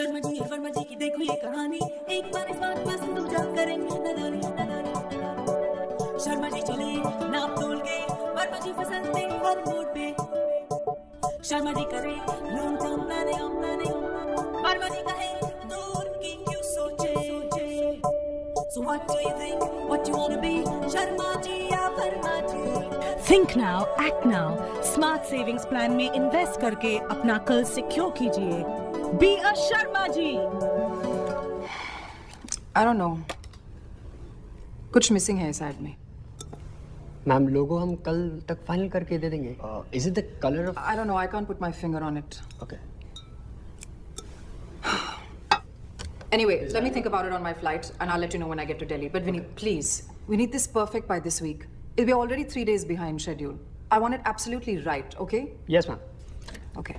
शर्मा जी और वर्मा जी की देखो ये कहानी, एक बार इस बात पर संतोषा करें नदानी नदानी नदानी। शर्मा जी चले नाप तोल के, वर्मा जी फिसलते हर मोड़ पे। शर्मा जी करे लॉन्ग टर्म प्लानिंग, वर्मा जी कहे दूर की क्यों सोचे। So what do you think? What you wanna be? Sharma ji या वर्मा जी? Think now, act now. Smart savings plan में invest करके अपना कल सिक्योर कीजिए. Be a Sharma ji. I don't know. कुछ मिसिंग है इस ऐड में. मैम लोगो हम कल तक फाइनल करके दे देंगे. Is it the color of? I don't know. I can't put my finger on it. Okay. Anyway, let me think about it on my flight, and I'll let you know when I get to Delhi. But Vinny, please, we need this perfect by this week. We're already 3 days behind schedule. I want it absolutely right, okay? Yes, ma'am. Okay.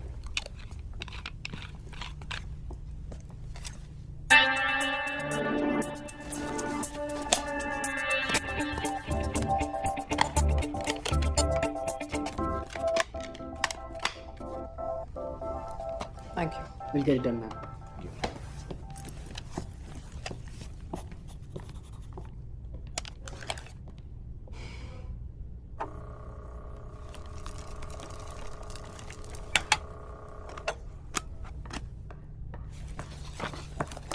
Thank you. We'll get it done, ma'am.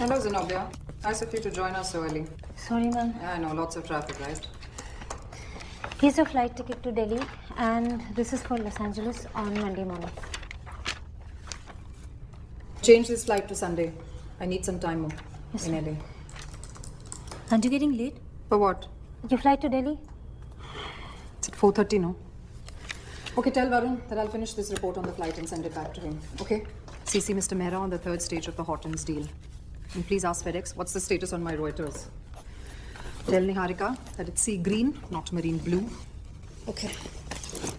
Hello, Zenobia. Nice of you to join us so early. Sorry, ma'am. Yeah, I know, lots of traffic, right? Here's your flight ticket to Delhi, and this is for Los Angeles on Monday morning. Change this flight to Sunday. I need some time more in LA. Aren't you getting late? For what? Your flight to Delhi? It's at 4:30, no? Okay, tell Varun that I'll finish this report on the flight and send it back to him, okay? CC Mr. Mehra on the 3rd stage of the Hortons deal. And please ask FedEx, what's the status on my Reuters? Tell Niharika that it's sea green, not marine blue. Okay.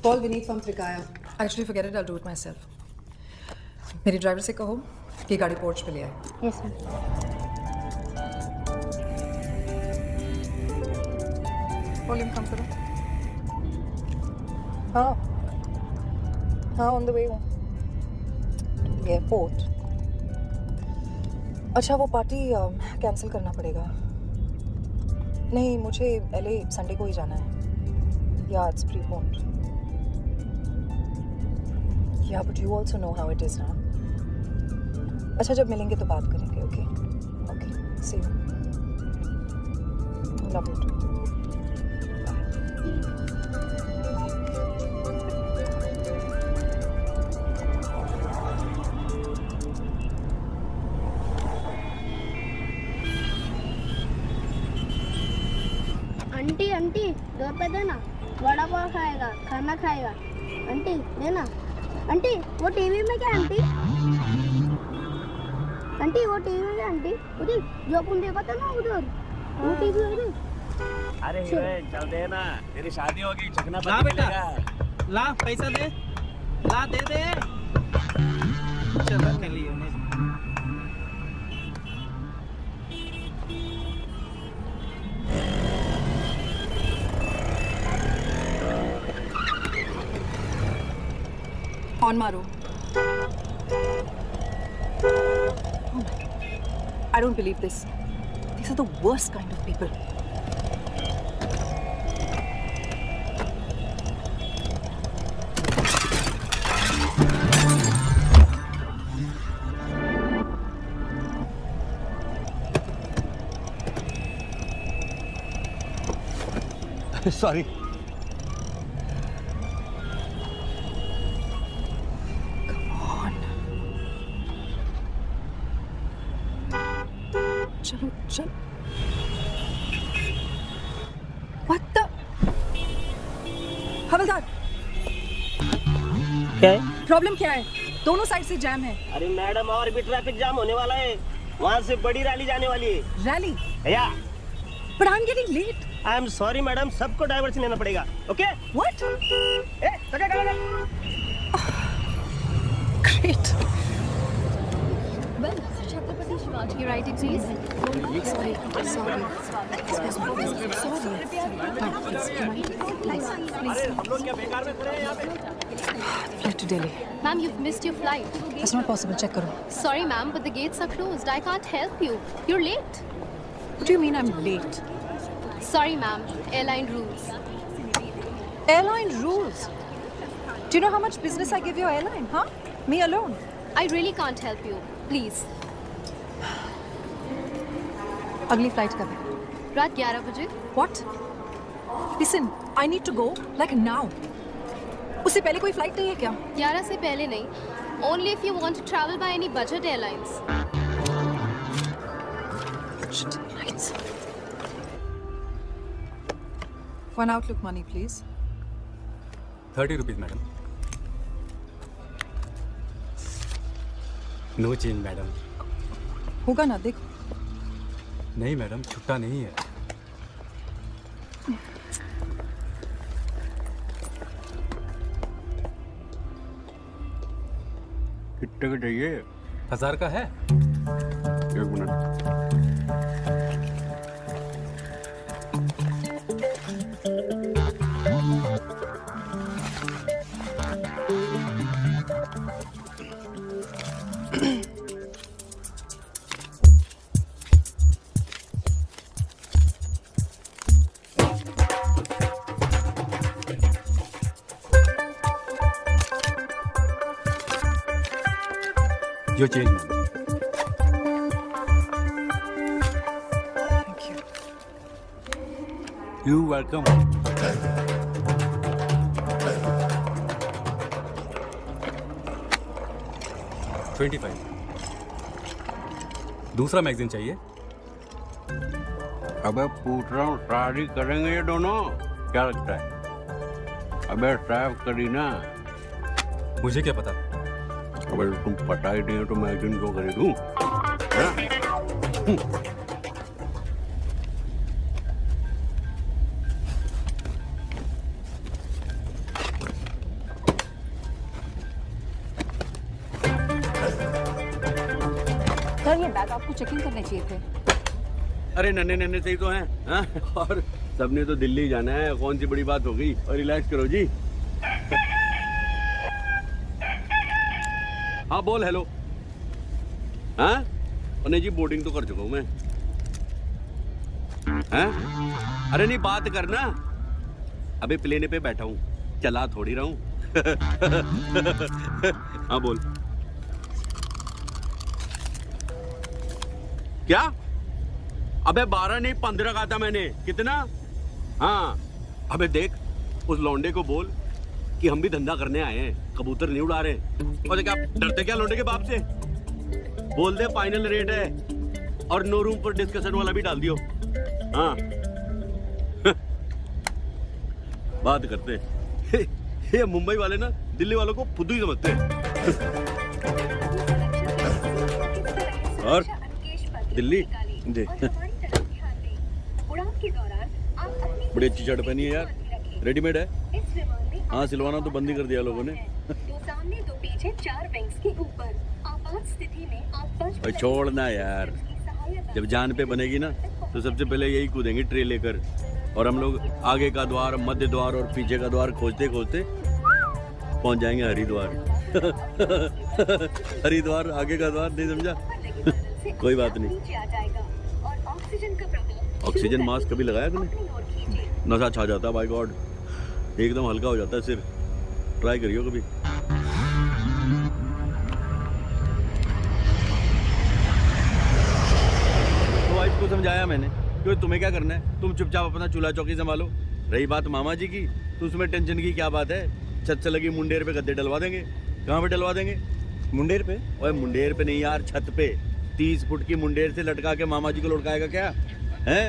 Call Vineet from Trikaya. Actually, forget it, I'll do it myself. मेरी driver से कहो कि गाड़ी porch पे ले आए. Yes, ma'am. Volume कम करो. हाँ, on the way हूँ. एयरपोर्ट. अच्छा वो पार्टी कैंसिल करना पड़ेगा. नहीं मुझे LA संडे को ही जाना है. या इट्स प्रीपोन्ड. या but you also know how it is ना. अच्छा जब मिलेंगे तो बात करेंगे. Okay okay see you. Love you. Aunty aunty 2 रुपए देना. वड़ा पाव खाएगा, खाना खाएगा. आंटी देना. आंटी वो टीवी में क्या आंटी? आंटी वो टीवी में क्या आंटी? उधर जो अपन देखा था ना उधर. वो टीवी उधर. अरे चल दे ना. तेरी शादी होगी चकना ला बेटा. ला पैसा दे. ला दे दे. चल रख लियो ने. On Maru. I don't believe this. These are the worst kind of people. Sorry. चल. What the? हवलदार. क्या है? प्रॉब्लम क्या है? दोनों साइड से जैम है. अरे मैडम और भी ट्रैफिक जाम होने वाला है. वहाँ से बड़ी रैली जाने वाली है. रैली? या. But I'm getting late. I am sorry madam, सबको डाइवर्शन लेना पड़ेगा. Okay? What? Great. Well, Chhatrapati Shivaji writing please. Sorry. अरे हम लोग क्या बेकार में खड़े हैं यहाँ पे? Flight to Delhi. Ma'am, you've missed your flight. That's not possible. Check karo. Sorry, ma'am, but the gates are closed. I can't help you. You're late. What do you mean I'm late? Sorry, ma'am. Airline rules. Airline rules? Do you know how much business I give your airline, huh? Me alone. I really can't help you. Please. Agli flight kab hai? रात 11 बजे. What? Listen, I need to go like now. उससे पहले कोई flight नहीं है क्या? 11 से पहले नहीं. Only if you want to travel by any budget airlines. Shit, nice. One outlook money, please. 30 rupees, madam. No change, madam. होगा ना, देखो. नहीं मैडम, छुट्टा नहीं है. कितने का चाहिए? 1000 का है. 1 minute. Your change, ma'am. Thank you. You welcome. 25. दूसरा मैगजीन चाहिए? अबे पूछ रहा हूँ, शादी करेंगे ये दोनों? क्या लगता है? अबे साफ करी ना. मुझे क्या पता? अबे तुम पता ही नहीं है तो मैगजीन क्यों खरीदूं? सर, ये बैग आपको चेकिंग करने चाहिए थे. अरे नन्हे नन्हे से ही तो हैं, हाँ? और सबने तो दिल्ली जाना है, कौन सी बड़ी बात हो गई. और रिलैक्स करो जी. हाँ बोल. हेलो. हाँ नहीं जी, बोर्डिंग तो कर चुका हूँ मैं. हाँ अरे नहीं, बात करना. अबे प्लेन पे बैठा हूँ, चला थोड़ी रहा हूँ. हाँ बोल. क्या? अबे 12 नहीं 15 कहा था मैंने. कितना? हाँ अबे देख, उस लौंडे को बोल कि हम भी धंधा करने आए हैं, कबूतर नहीं उड़ा रहे. और क्या डरते क्या लौंडे के बाप से? बोल दे फाइनल रेट है और नो रूम पर डिस्कशन वाला भी डाल दियो. हाँ बात करते हैं. ये मुंबई वाले ना दिल्ली वालों को फुद्दू ही समझते हैं. और दिल्ली जी बड़ी अच्छी शर्ट पहनी है यार. रेडीमेड है? हाँ सिलवाना तो बंद ही कर दिया लोगों ने. सामने दो पीछे 4 विंग्स के ऊपर आपात स्थिति में आप छोड़ना यार. जब जान पे बनेगी ना तो सबसे पहले यही कूदेंगे ट्रे लेकर. और हम लोग आगे का द्वार, मध्य द्वार और पीछे का द्वार खोजते खोजते पहुंच जाएंगे हरिद्वार. हरिद्वार आगे का द्वार, नहीं समझा? कोई बात नहीं. ऑक्सीजन मास्क कभी लगाया तुमने? नशा छा जाता है बाय गॉड. एकदम हल्का हो जाता है सिर. ट्राई करियो कभी. तो वाइफ को समझाया मैंने कि तुम्हें क्या करना है, तुम चुपचाप अपना चूल्हा चौकी संभालो. रही बात मामा जी की, तो उसमें टेंशन की क्या बात है. छत से लगी मुंडेर पे गद्दे डलवा देंगे. कहाँ पे डलवा देंगे? मुंडेर पे? ओए मुंडेर पे नहीं यार, छत पे. 30 फुट की मुंडेर से लटका के मामा जी को लुढ़काएगा क्या है?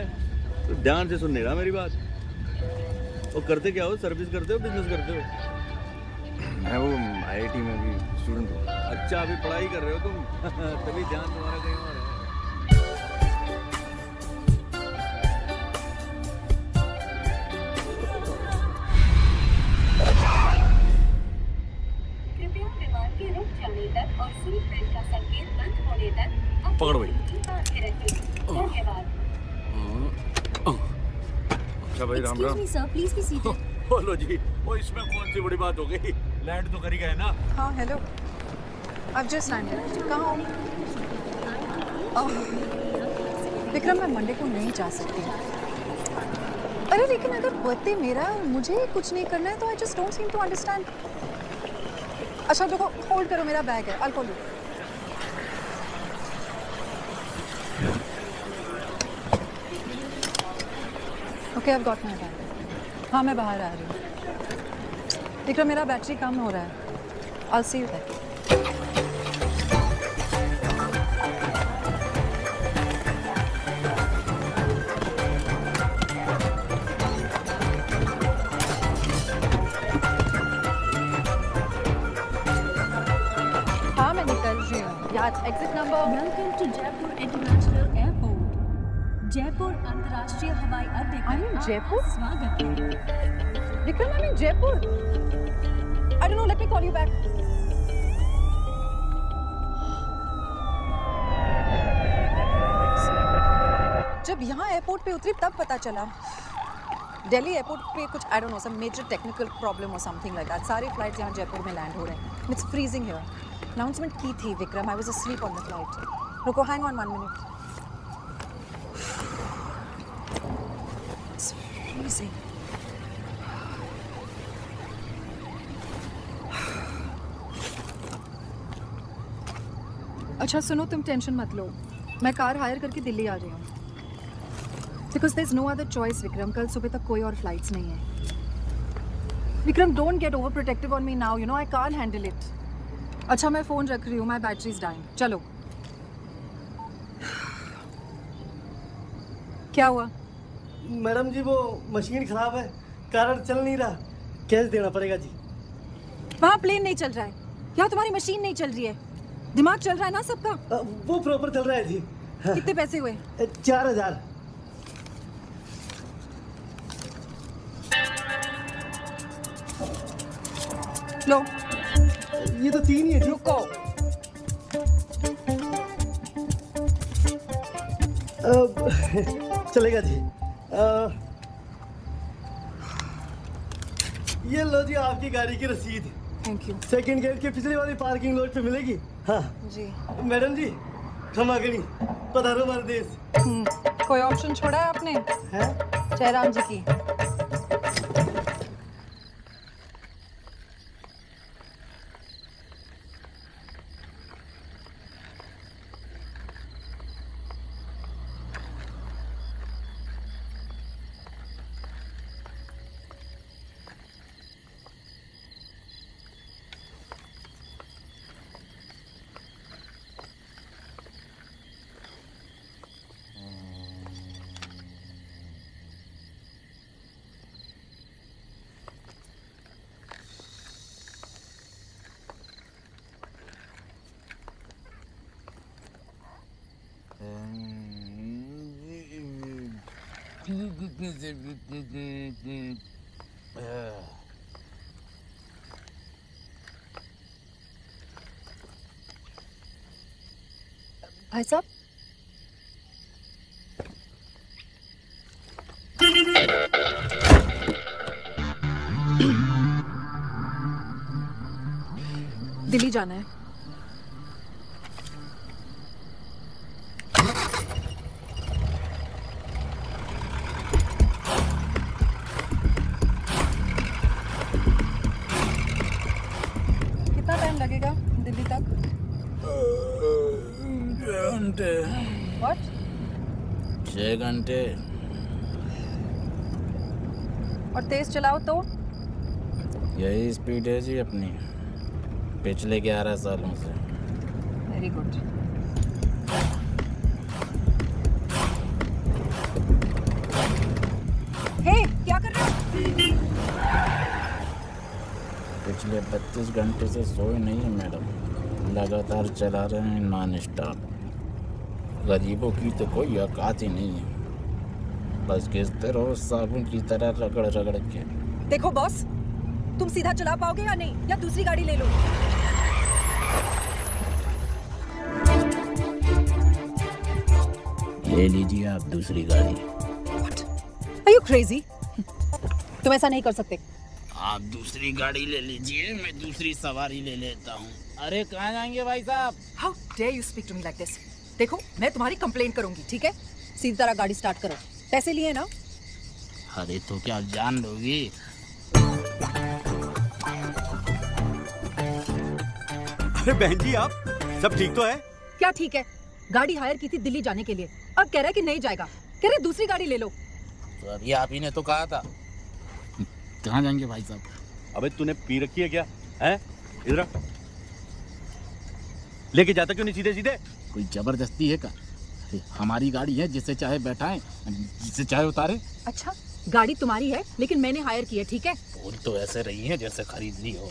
तो ध्यान से सुनने रहा मेरी बात. वो करते क्या हो? सर्विस करते हो, बिजनेस करते हो? मैं वो IIT में भी स्टूडेंट हूँ. अच्छा अभी पढ़ाई कर रहे हो तुम. तभी ध्यान तुम्हारा कहीं और है. कृपया विमान के रुक जाने तक और सीट बेल्ट का संकेत बंद होने तक पकड़ो भाई. धन्यवाद. अच्छा भाई Ram Ram. Excuse me, sir. Please be seated. बोलो जी. वो इसमें कौन सी बड़ी बात हो गई? लैंड तो कर ही गए ना। हाँ हेलो, अब जस्ट लैंडेड। कहाँ हो? विक्रम, मैं मंडे को नहीं जा सकती। अरे लेकिन अगर बर्थडे मेरा है, मुझे कुछ नहीं करना है तो I just don't seem to understand. अच्छा देखो, होल्ड करो, मेरा बैग है, I call you. Okay, I got my bag. हाँ मैं बाहर आ रही हूँ। विक्रम, मेरा बैटरी कम हो रहा है। I'll see you there. हाँ मैं निकल रही हूँ। यार exit number. Welcome to Jaipur international airport. Jaipur अंतर्राष्ट्रीय हवाई अड्डे पर जयपुर स्वागत है। Vikram, I'm in Jaipur. I don't know, let me call you back. जब यहाँ एयरपोर्ट पे उतरी तब पता चला दिल्ली एयरपोर्ट पे कुछ I don't know some major technical problem और समथिंग लाइक दैट। सारे फ्लाइट्स यहाँ जयपुर में लैंड हो रहे हैं। It's freezing here. अनाउंसमेंट की थी Vikram, I was asleep on the flight. रुको, hang on 1 minute. It's freezing. अच्छा सुनो, तुम टेंशन मत लो, मैं कार हायर करके दिल्ली आ रही हूँ। Because there's no other choice, Vikram. कल सुबह तक कोई और फ्लाइट्स नहीं है। Vikram, don't get overprotective on me now. You know I can't handle it. अच्छा मैं फ़ोन रख रही हूँ, my battery is dying. चलो। क्या हुआ? मैडम जी वो मशीन खराब है, कार चल नहीं रहा, कैश देना पड़ेगा जी। वहाँ प्लेन नहीं चल रहा है, यहाँ तुम्हारी मशीन नहीं चल रही है। दिमाग चल रहा है ना सबका? वो प्रॉपर चल रहा है जी। हाँ। कितने पैसे हुए? 4000। लो, ये तो 3 ही है जी। रुको, चलेगा जी। ये लो जी आपकी गाड़ी की रसीद। Thank you. सेकंड गेट के पिछले वाली पार्किंग लॉट पे मिलेगी। हाँ जी। मैडम जी क्षमा करी, पधारो हमारे देश। कोई ऑप्शन छोड़ा है आपने? है जयराम जी की। भाई साहब, दिल्ली जाना है। कितना टाइम लगेगा दिल्ली तक? 6 घंटे। What? 6 घंटे। और तेज चलाओ तो? यही स्पीड है जी अपनी, पिछले 11 सालों से। Very good. हे, क्या कर रहे हो? पिछले 32 घंटे से सोए नहीं है मैडम, लगातार चला रहे हैं नॉन स्टॉप। गरीबों की तो कोई औकात ही नहीं है, बस घिसते रहो साबुन की तरह रगड़ रगड़ के। देखो बॉस, तुम सीधा चला पाओगे या नहीं, या दूसरी गाड़ी ले लो। ले लीजिए आप दूसरी गाड़ी। Are you crazy? तुम ऐसा नहीं कर सकते। आप दूसरी गाड़ी ले लीजिए, मैं दूसरी सवारी ले लेता हूँ। अरे कहाँ जाएंगे भाई साहब? How dare you speak to me like this? देखो मैं तुम्हारी कंप्लेंट करूंगी, ठीक है? सीधी तरह गाड़ी स्टार्ट करो। पैसे लिए ना? अरे तो क्या जान लोगी? अरे बहन जी आप सब ठीक तो है? क्या ठीक है? गाड़ी हायर की थी दिल्ली जाने के लिए, अब कह रहा है कि नहीं जाएगा, कह रहे दूसरी गाड़ी ले लो। तो अभी आप ही ने तो कहा था। कहाँ जाएंगे भाई साहब? अबे तूने पी रखी है क्या? हैं? इधर लेके जाता क्यों नहीं सीधे सीधे? कोई जबरदस्ती है क्या? हमारी गाड़ी है, जिससे चाहे बैठाएं, जिससे चाहे उतारे। अच्छा गाड़ी तुम्हारी है लेकिन मैंने हायर की है, ठीक है? बोल तो ऐसे रही है जैसे खरीदनी हो।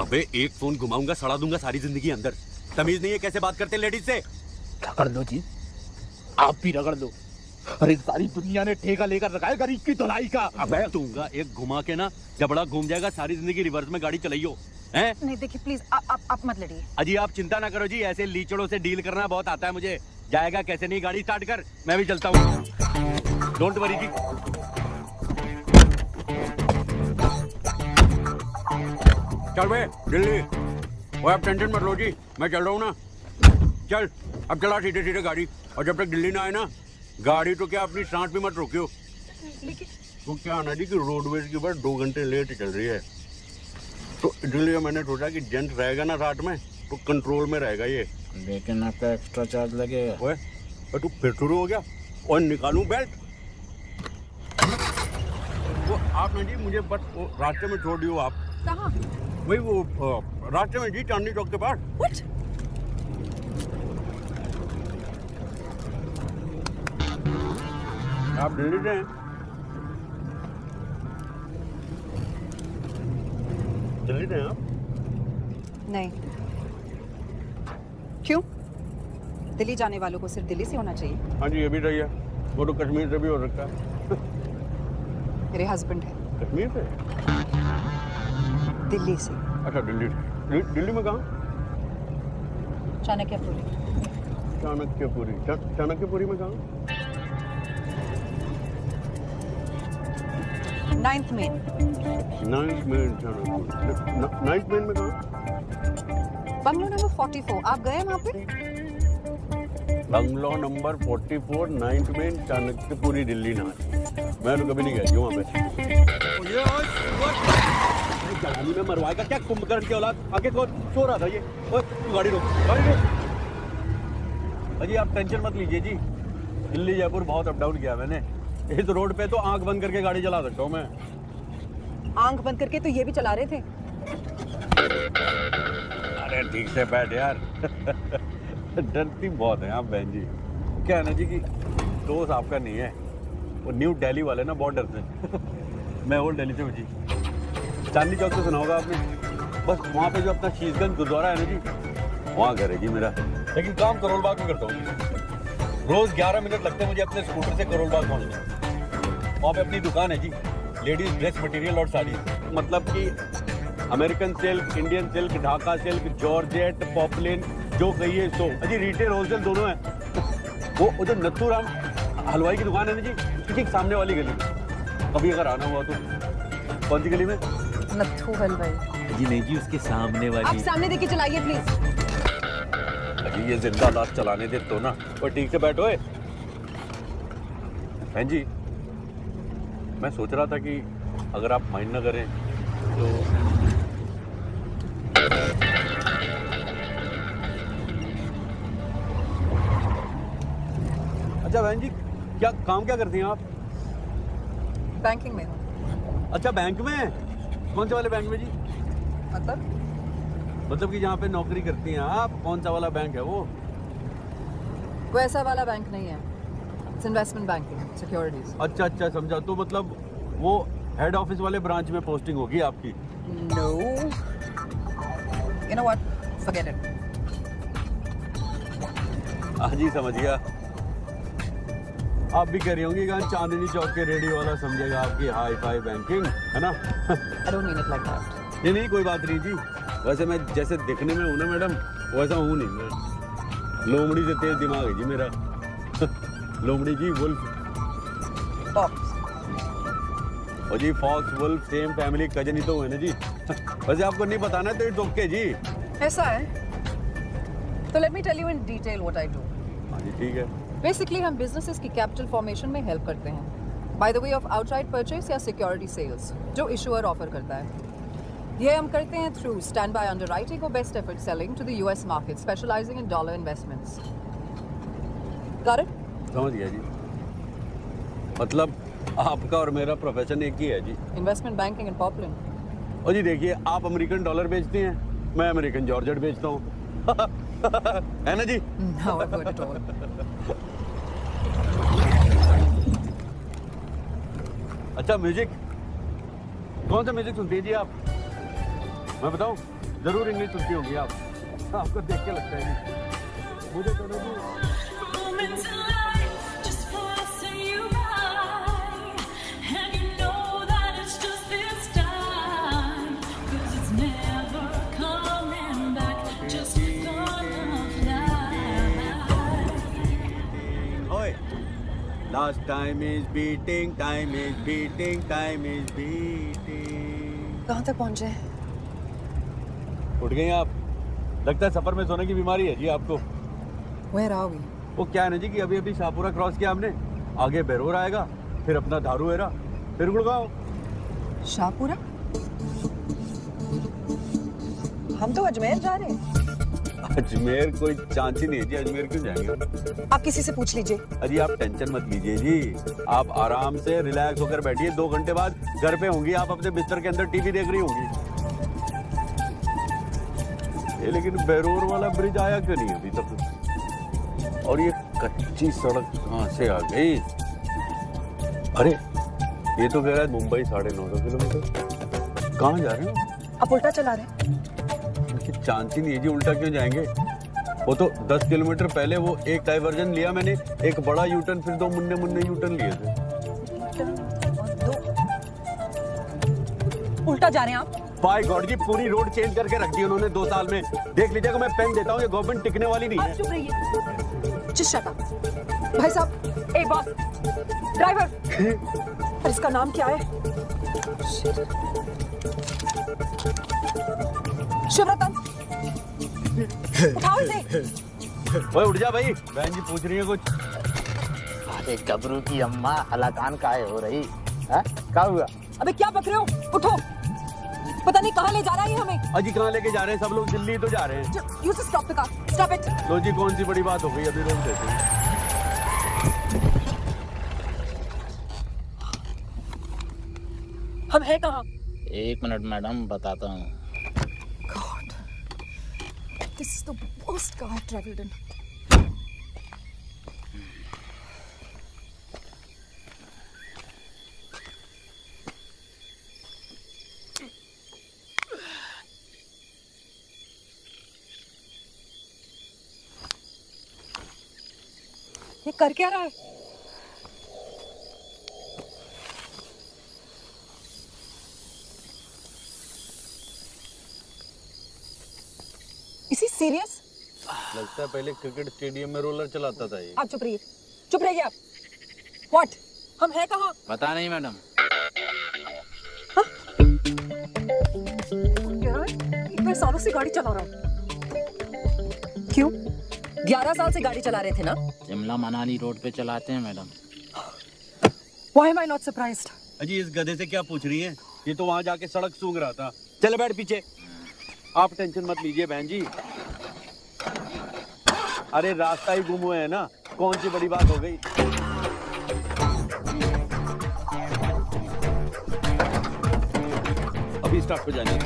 अबे एक फोन घुमाऊंगा सड़ा दूंगा सारी जिंदगी अंदर। तमीज नहीं है कैसे बात करते लेडीज से? रगड़ लो जी, आप भी रगड़ लो। अरे सारी दुनिया ने ठेका लेकर रखा है गरीब की धुलाई का। अबे दूंगा एक घुमा के ना, जबड़ा घूम जाएगा, सारी जिंदगी रिवर्स में गाड़ी चलाइयो। हैं? नहीं देखिए प्लीज आप मत लड़िए। अजी आप चिंता ना करो जी, ऐसे लीचड़ों से डील करना बहुत आता है मुझे। जाएगा कैसे नहीं, गाड़ी स्टार्ट कर, मैं भी चलता हूँ। डोंट वरी जी। चल बे दिल्ली, वो आप टेंशन मत लो जी, मैं चल रहा हूँ ना। चल अब चला सीधे सीधे गाड़ी, और जब तक दिल्ली ना आए ना, गाड़ी तो क्या अपनी सांस भी मत रोकियो। तो क्या आना जी कि रोडवेज की बस 2 घंटे लेट चल रही है, तो इसलिए मैंने सोचा कि जेंट रहेगा ना साथ में तो कंट्रोल में रहेगा ये। लेकिन आपका एक्स्ट्रा चार्ज लगेगा। ओए तू फिर शुरू हो गया? और निकालूं बेल्ट? वो आप ना जी मुझे बस रास्ते में छोड़ दियो आप। कहाँ? वही वो रास्ते में जी, चांदनी चौक के पास। What? आप दिल्ली से हैं? दिल्ली से हैं आप? नहीं। क्यों? दिल्ली जाने वालों को सिर्फ दिल्ली से होना चाहिए? हाँ जी ये भी सही है, वो तो कश्मीर से भी हो सकता है। मेरे हस्बैंड है। कश्मीर से? दिल्ली से। अच्छा दिल्ली से। दिल्ली में कहाँ? चाणक्यपुरी। चाणक्यपुरी? चाणक्यपुरी में कहाँ? 9th main. 9th main Chanakyapuri. 9th main में कहाँ? बंगलो नंबर 44, आप गए वहाँ पे? Bungalow number 44, 9th main, Chanakyapuri, Delhi ना। मैं तो कभी नहीं गया जी वहाँ पे। जवानी में मरवाएगा क्या कुंभकर्ण की औलाद? आगे कौन सो रहा था ये? ओए तू गाड़ी रोक, गाड़ी रोक। अजी आप टेंशन मत लीजिए जी, दिल्ली जयपुर बहुत अप डाउन किया मैंने। इस रोड पे तो आंख बंद करके गाड़ी चला सकता हूँ मैं। आंख बंद करके तो ये भी चला रहे थे। अरे ठीक से बैठ यार। डरती बहुत है आप बहन जी। क्या है ना जी कि दोस्त आपका नहीं है, वो न्यू दिल्ली वाले ना बहुत डरते हैं। मैं ओल्ड दिल्ली से हूँ जी। चांदनी चौक तो सुना होगा आपने, बस वहाँ पे जो अपना शीशगंज गुरुद्वारा है ना जी, वहाँ घर है जी मेरा। लेकिन काम करोल बाग में करता हूँ। रोज 11 मिनट लगते हैं मुझे अपने स्कूटर से करोल बाग पहुँचने। वहाँ पे अपनी दुकान है जी, लेडीज ड्रेस मटेरियल और साड़ी, मतलब कि American silk, Indian silk, Dhaka silk, georgette, poplin, जो कहिए सो। अजी रिटेल होलसेल दोनों है। वो जो नथू राम हलवाई की दुकान है ना जी, ठीक सामने वाली गली में। कभी अगर आना हुआ तो। कौन सी गली में? नथू हलवाई जी नहीं जी, उसके सामने वाली। आप सामने देखिए चलाइए प्लीज। अजी ये जिंदा लाश चलाने दे तो ना, और ठीक से बैठो। बहन जी मैं सोच रहा था कि अगर आप माइंड ना करें तो अच्छा बहन जी क्या काम क्या करती हैं आप? बैंकिंग में हूँ। अच्छा बैंक में? कौन से वाले बैंक में जी? मतलब कि जहाँ पे नौकरी करती हैं आप, कौन सा वाला बैंक है वो? वैसा वाला बैंक नहीं है, इट्स इन्वेस्टमेंट बैंकिंग, सिक्योरिटीज। अच्छा अच्छा समझा, तो मतलब वो हेड ऑफिस वाले ब्रांच में पोस्टिंग होगी आपकी? No, you know what, forget it. हाँ जी समझ गया। आप भी कह रही होंगी कि चांदनी चौक के रेडियो वाला समझेगा आपकी हाई फाई बैंकिंग, है ना? I don't mean it like that. नहीं कोई बात नहीं जी, वैसे मैं जैसे दिखने में हूँ ना मैडम, वैसा हूँ नहीं मैं। लोमड़ी से तेज दिमाग है जी मेरा। लोमड़ी जी वुल्फ। और जी fox wolf same family cousin ही तो हुए ना जी। वैसे आपको नहीं बताना तो इट्स ओके जी। ऐसा है तो let me tell you in detail what I do. हाँ जी ठीक है। बेसिकली हम बिजनेसेस की कैपिटल फॉर्मेशन में हेल्प करते हैं by the way of outright purchase या सिक्योरिटी सेल्स जो इशूअर ऑफर करता है। ये हम करते हैं थ्रू स्टैंड बाय अंडरराइटिंग और best effort selling to the US market specialising in dollar investments. Got it? समझ गया जी। मतलब आपका और मेरा प्रोफेशन एक ही है जी। Investment banking in popular. और जी देखिए आप अमेरिकन डॉलर बेचती हैं, मैं अमेरिकन जॉर्जेट बेचता हूँ। है ना जी? How good at all. अच्छा म्यूजिक, कौन सा म्यूजिक सुनती है जी आप? मैं बताऊं, जरूर इंग्लिश सुनती होंगी आप। आपको देख के लगता है जी। मुझे तो नहीं। Last time is beating, time is beating, time is beating. कहाँ तक पहुँचे? उठ गई आप? लगता है सफर में सोने की बीमारी है जी आपको। Where are we? वो क्या है ना जी कि अभी शाहपुरा क्रॉस किया हमने, आगे बेरोर आएगा, फिर अपना धारू एरा, फिर गुड़गांव। शाहपुरा? हम तो अजमेर जा रहे हैं। अजमेर कोई चांस ही नहीं है जी, अजमेर क्यों जाएंगे? आप किसी से पूछ लीजिए। अजी आप टेंशन मत लीजिए जी, आप आराम से रिलैक्स होकर बैठिए। 2 घंटे बाद घर पे होंगी आप, अपने बिस्तर के अंदर टीवी देख रही होंगी। ये लेकिन बेरोर वाला ब्रिज आया क्यों नहीं अभी तक? और ये कच्ची सड़क कहाँ से आ गई? अरे ये तो कह रहा है मुंबई 950 किलोमीटर। कहाँ जा रहे हो? आप उल्टा चला रहे हैं। चांस ही नहीं है जी, उल्टा क्यों जाएंगे? वो तो 10 किलोमीटर पहले वो एक डाइवर्जन लिया मैंने, एक बड़ा यूटर्न, फिर 2 मुन्ने यूटर्न लिए थे। उल्टा जा रहे हैं आप? बाय गॉड जी, पूरी रोड चेंज करके रख दी उन्होंने 2 साल में। देख लीजिएगा, मैं पेन देता हूँ, ये गवर्नमेंट टिकने वाली नहीं है। चुप रहिए। जिस शट अप। भाई साहब, ए बॉस, ड्राइवर, इसका नाम क्या है? शिवरतन, उठाओ इसे। ओए उठ जा भाई, बहन जी पूछ रही है कुछ। अरे गबरू की अम्मा हलाकान काहे हो रही है? क्या हुआ? अबे क्या बक रहे हो? उठो, पता नहीं कहाँ ले जा रहा है हमें। अजी कहाँ लेके जा रहे हैं? सब लोग दिल्ली तो जा रहे हैं। You just stop the car. Stop it. लो जी, कौन सी बड़ी बात हो गई, अभी रोक देते हैं। हम हैं कहाँ? 1 मिनट मैडम, बताता हूँ। God, this is the worst car I've traveled in. ये कर क्या रहा है? इसी सीरियस? लगता है पहले क्रिकेट स्टेडियम में रोलर चलाता था ये। आप चुप रहिए, चुप रहिए आप। What? हम हैं कहाँ? पता नहीं मैडम। इतने सालों से गाड़ी चला रहा हूँ। क्यों? 11 साल से गाड़ी चला रहे थे ना? शिमला मनाली रोड पे चलाते हैं madam. Why am I not surprised? अजी इस गधे से क्या पूछ रही हैं? ये तो वहाँ जाके सड़क सूंघ रहा था। चले बैठ पीछे। आप टेंशन मत लीजिए बहन जी। अरे रास्ता ही गुम हुआ है ना, कौन सी बड़ी बात हो गई। अभी स्टार्ट पे जाने।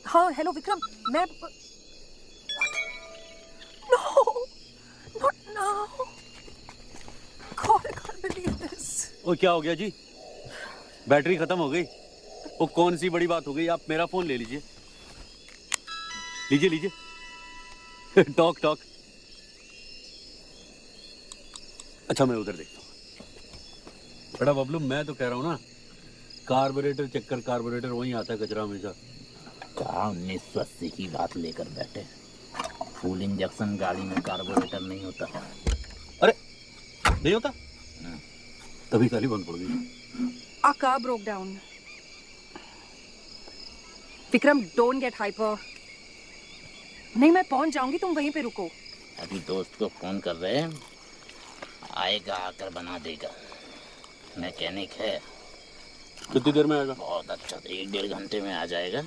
हाँ हेलो विक्रम, मैं No, not now. God, I can't believe this. ओ क्या हो गया जी? बैटरी खत्म हो गई। वो कौन सी बड़ी बात हो गई? आप मेरा फोन ले लीजिए, लीजिए लीजिए। Talk talk. अच्छा मैं उधर देखता हूँ। बड़ा बबलू, मैं तो कह रहा हूँ ना, कार्बोरेटर चक्कर, कार्बोरेटर वहीं आता है कचरा हमेशा। कहा 1980 की बात लेकर बैठे। फुल इंजेक्शन गाड़ी में कार्बोरेटर नहीं होता। अरे नहीं होता, तभी गाड़ी बंद पड़ गई। Our car broke down. Vikram, don't get hyper. नहीं, मैं पहुंच जाऊंगी, तुम वहीं पे रुको। अभी दोस्त को फोन कर रहे हैं, आएगा आकर बना देगा। मैकेनिक है। कितनी देर में आएगा? बहुत अच्छा, 1-1.5 घंटे में आ जाएगा।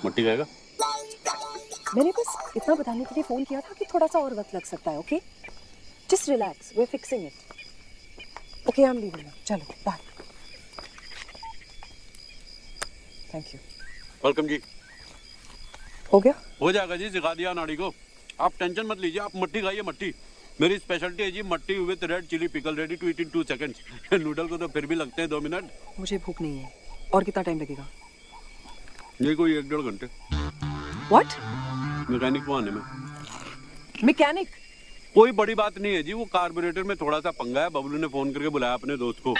मट्टी खाएगा? मैंने बस इतना बताने के लिए फोन किया था कि थोड़ा सा और वक्त लग सकता है। Okay, just relax, we are fixing it. Okay, I am leaving now. चलो बाय। Thank you. वेलकम जी। हो गया? हो जाएगा जी, सिखा दिया नाड़ी को। आप टेंशन मत लीजिए, आप मट्टी खाइए। मट्टी मेरी स्पेशलिटी है जी, matthi with red chilli pickle, ready to eat in 2 seconds. Noodle को तो फिर भी लगते हैं 2 मिनट। मुझे भूख नहीं है। और कितना टाइम लगेगा? ये कोई 1-1.5 घंटे। व्हाट? मैकेनिक को आने में। मैकेनिक? कोई बड़ी बात नहीं है जी, वो कार्बोरेटर में थोड़ा सा पंगा है। बबलू ने फोन करके बुलाया अपने दोस्त को।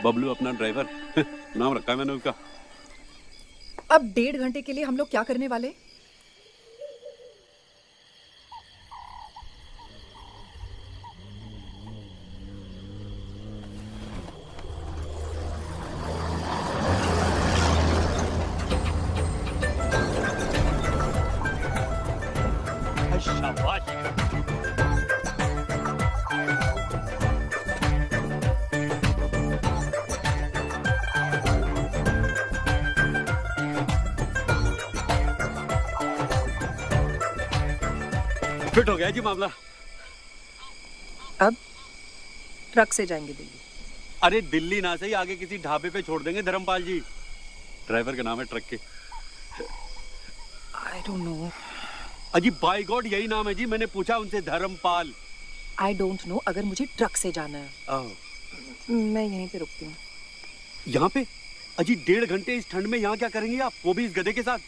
बबलू अपना ड्राइवर नाम रखा है मैंने उसका। अब 1.5 घंटे के लिए हम लोग क्या करने वाले? शाबाश। फिट हो गया जी मामला। अब ट्रक से जाएंगे दिल्ली। अरे दिल्ली ना सही, आगे किसी ढाबे पे छोड़ देंगे धर्मपाल जी। ड्राइवर का नाम है ट्रक के। आई डोंट नो। अजी बाय गॉड यही नाम है जी, मैंने पूछा उनसे, धर्मपाल। आई डोंट नो, अगर मुझे ट्रक से जाना है मैं यहीं पे रुकती हूँ। यहाँ पे? अजी 1.5 घंटे इस ठंड में यहाँ क्या करेंगे आप, वो भी इस गधे के साथ?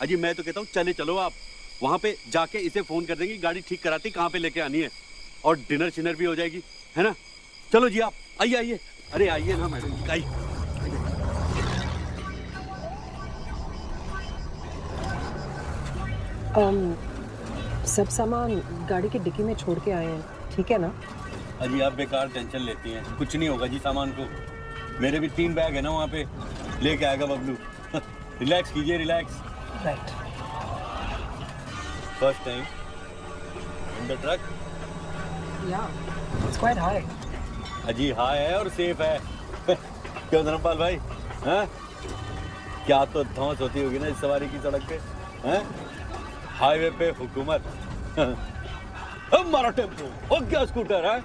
अजी मैं तो कहता हूँ चलो आप वहाँ पे जाके इसे फोन कर देंगे, गाड़ी ठीक कराती कहाँ पे लेके आनी है, और डिनर शिनर भी हो जाएगी, है ना? चलो जी आप आइए। अरे आइए ना मैडम जी, आइए। सब सामान गाड़ी की डिक्की में छोड़ के आए हैं, ठीक है ना? अजी आप बेकार टेंशन लेती हैं, कुछ नहीं होगा जी सामान को। मेरे भी 3 बैग है ना वहाँ पे, लेके आएगा बबलू। रिलैक्स कीजिए, relax. Right. First time in the truck? या, इट्स क्वाइट हाई। अजी हाई है और सेफ है। क्यों धर्मपाल भाई? हैं? क्या तो धौंस होती होगी ना इस सवारी की सड़क पे, हैं? हाईवे पे हुकूमत। हमारा टेम्पो हो गया स्कूटर है?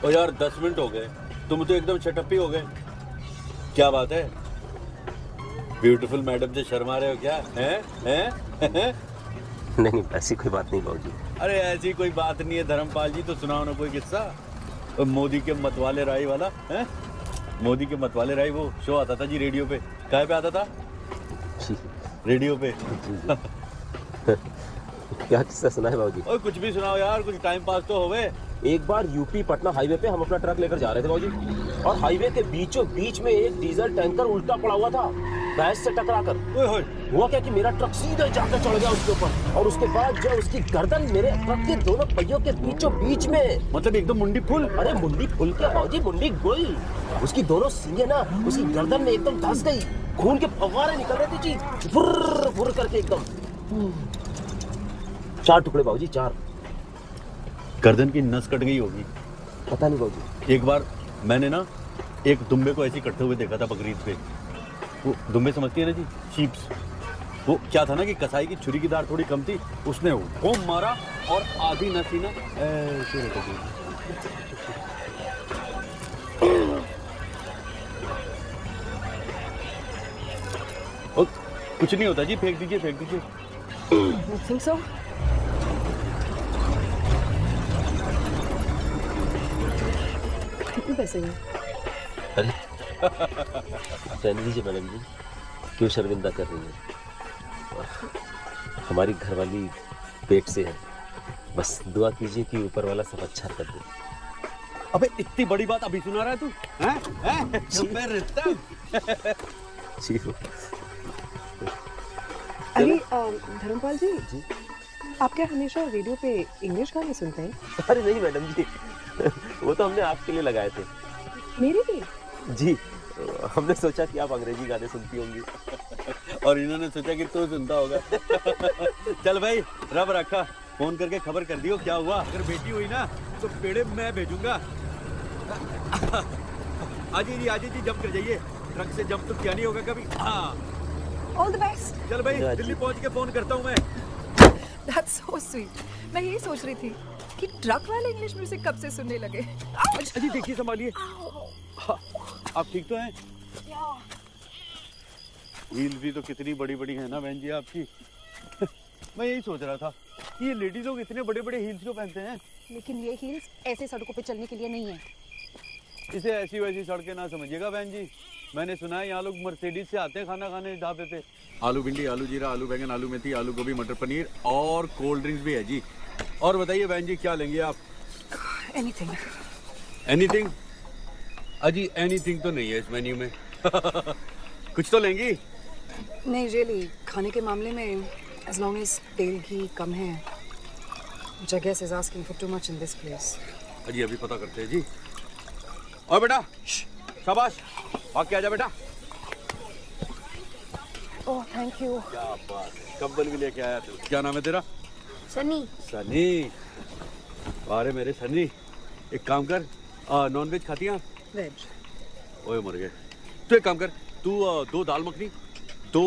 ओ यार 10 मिनट हो गए, तुम तो एकदम शटअप ही हो गए। क्या बात है? ब्यूटीफुल मैडम से शर्मा रहे हो क्या? हैं? नहीं, ऐसी कोई बात नहीं बाबूजी। अरे ऐसी कोई बात नहीं है धर्मपाल जी, तो सुनाओ ना कोई किस्सा। मोदी के मतवाले राय वाला, हैं? मोदी के मतवाले राय वो शो आता था जी रेडियो पे। कहाँ पे आता था? रेडियो पे। क्या किस्सा सुना है बाबूजी? ओए कुछ भी सुनाओ यार, कुछ टाइम पास तो होवे। एक बार यूपी पटना हाईवे पे हम अपना ट्रक लेकर जा रहे थे बाबूजी, और हाईवे के बीचों बीच में एक डीजल टैंकर उल्टा पड़ा हुआ था भैंस से टकराकर। हुआ क्या कि मेरा ट्रक सीधे जाकर चढ़ गया उसके ऊपर, और उसके बाद जो उसकी गर्दन मेरे ट्रक के दोनों पहियों के बीचों बीच में, मतलब एकदम मुंडी फुल। अरे मुंडी फुल क्या बाबूजी, मुंडी गुल। उसकी दोनों सींगें ना उसकी गर्दन में एकदम धंस गई, खून के फव्वारे निकल रहे थे जी, फुर्र फुर्र करके एकदम। 4 टुकड़े बाबूजी, 4। गर्दन की नस कट गई होगी। पता नहीं बाबूजी। एक बार मैंने ना एक दुम्बे को ऐसे ही कटते हुए देखा था बकरीद पे। वो दुम्बे समझती है ना जी, शीप्स। वो क्या था ना कि कसाई की छुरी की धार थोड़ी कम थी, उसने वो मारा और आधी नस ही ना ऐसे रख दी। कुछ नहीं होता जी, फेंक दीजिए, फेंक दीजिए। You think so? कितने पैसे हुए? अरे रहने दीजिए मैडम जी, क्यों शर्मिंदा कर रही है? हमारी घरवाली पेट से है, बस दुआ कीजिए कि ऊपर वाला सब अच्छा कर दे। अबे इतनी बड़ी बात अभी सुना रहा है तू? हैं? मैं रिश्ता। अरे धर्मपाल जी, आप क्या हमेशा रेडियो पे इंग्लिश गाने सुनते हैं? अरे नहीं मैडम जी, वो तो हमने आपके लिए लगाए थे। मेरे लिए? जी, हमने सोचा कि आप अंग्रेजी गाने सुनती होंगी। और इन्होंने सोचा कि तू सुनता होगा। चल भाई, रब रखा, फोन करके खबर कर दियो क्या हुआ। अगर बेटी हुई ना तो पेड़े मैं भेजूंगा। आजी जी जंप कर जाइए, ट्रक से जंप तो क्या नहीं होगा कभी। हाँ, ऑल द बेस्ट। चल भाई, दिल्ली पहुंच के फोन करता हूँ मैं। That's so sweet. मैं यही सोच रही थी कि ट्रक वाले इंग्लिश म्यूजिक कब से सुनने लगे। अजी देखिए, संभालिए। आप ठीक तो हैं? हील्स भी तो कितनी बड़ी बड़ी है ना बहन जी आपकी। मैं यही सोच रहा था कि ये लेडीज लोग इतने बड़े बड़े हील्स क्यों पहनते हैं। लेकिन ये हील्स ऐसे सड़कों पे चलने के लिए नहीं है। इसे ऐसी वैसी सड़कें ना समझिएगा बहन जी। मैंने सुना है यहाँ लोग मर्सिडीज से आते हैं खाना खाने ढाबे पे। आलू भिंडी, आलू जीरा, आलू बैंगन, आलू मेथी, आलू गोभी, मटर पनीर और कोल्ड ड्रिंक्स भी है जी। और बताइए बहन जी क्या लेंगे आप? एनीथिंग। एनीथिंग? अजी एनीथिंग तो नहीं है इस मेन्यू में। कुछ तो लेंगी? नहीं रियली, खाने के मामले में as long as तेल घी कम है, which I guess is asking for too much in this place. अजी अभी पता करते हैं जी। और बेटा, शाबाश, भाग के आजा बेटा। Oh thank you. क्या बात है, कंबल भी लेके आया तू। क्या नाम है तेरा? सनी। सनी, अरे मेरे सनी, एक काम कर, नॉन वेज खाती हैं? वेज। ओए मर गए। तू एक काम कर, तू 2 दाल मखनी, 2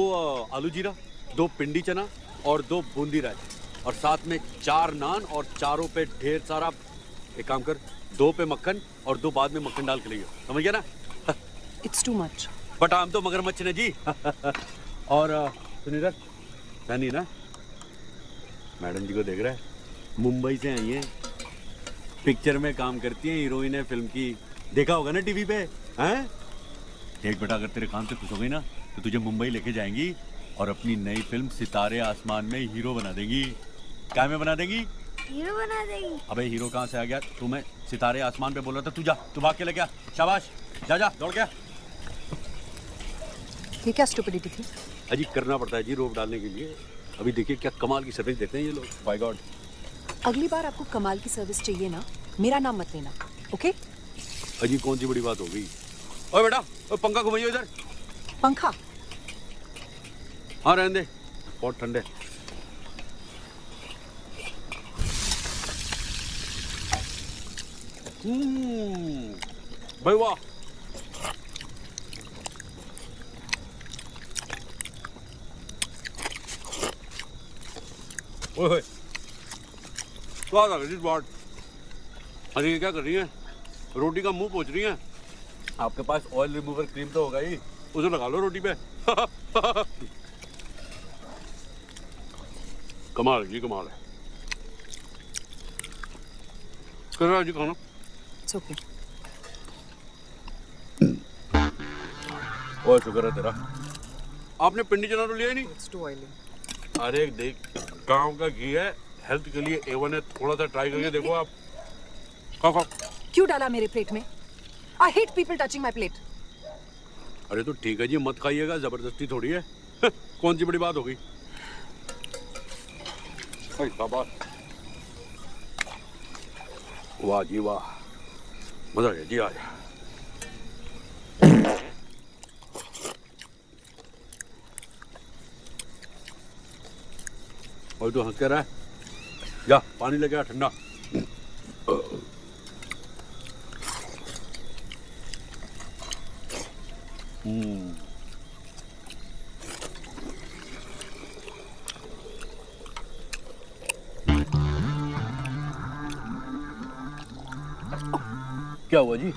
आलू जीरा, 2 पिंडी चना और 2 बूंदी रायता, और साथ में 4 नान और चारों पे ढेर सारा, एक काम कर 2 पे मक्खन और 2 बाद में मक्खन डाल के लियो, समझ गया ना? It's too much. बट आम तो मगरमच्छ ने जी। और सुनीता, सनी ना, मैडम जी को देख रहा है, मुंबई से आई है, पिक्चर में काम करती है, हीरोइन है फिल्म की, देखा होगा ना टीवी पे। हैं? देख बेटा, अगर तेरे काम से खुश हो गई ना तो तुझे मुंबई लेके जाएंगी और अपनी नई फिल्म सितारे आसमान में हीरो बना देंगी। क्या में बना देंगी? हीरो बना देंगी। अबे हीरो कहाँ से आ गया? तू मैं सितारे आसमान पे बोल रहा था, तू जा, तू भाग के लेके आ। शाबाश, जा जा दौड़ के। ये क्या स्टुपिडिटी थी? अजी करना पड़ता है जी रोप डालने के लिए। अभी देखिए क्या कमाल की सर्विस देते हैं ये लोग, बाय गॉड। अगली बार आपको कमाल की सर्विस चाहिए ना, मेरा नाम मत लेना, ओके? अजी कौन सी बड़ी बात हो गई? ओए बेटा, ओए पंखा घुमाइए इधर। पंखा? हाँ रहने दे, बहुत ठंडे। भाई वाह, ओए स्वाद आ गया इस बार। अरे ये क्या कर रही हैं? रोटी का मुंह पोंछ रही हैं। आपके पास ऑयल रिमूवर क्रीम तो होगा ही, उसे लगा लो रोटी पे। कमाल जी, कमाल है। कर रहा जी खाना? It's okay. ओए शुक्र है तेरा, आपने पिंडी चना तो लिया ही नहीं। It's too oily. अरे देख, गांव का घी है, हेल्थ के लिए A1 है, थोड़ा सा ट्राई करके देखो आप। खाओ खाओ। क्यों डाला मेरे प्लेट में? I hate people touching my plate. अरे तो ठीक है जी, मत खाइएगा, जबरदस्ती थोड़ी है। कौन सी बड़ी बात हो गई? शाबाश, वाह जी वाह, मजा आ गया जी आज। और तो हंस कर रहा है, जा पानी लेके आ ठंडा। क्या हुआ जी?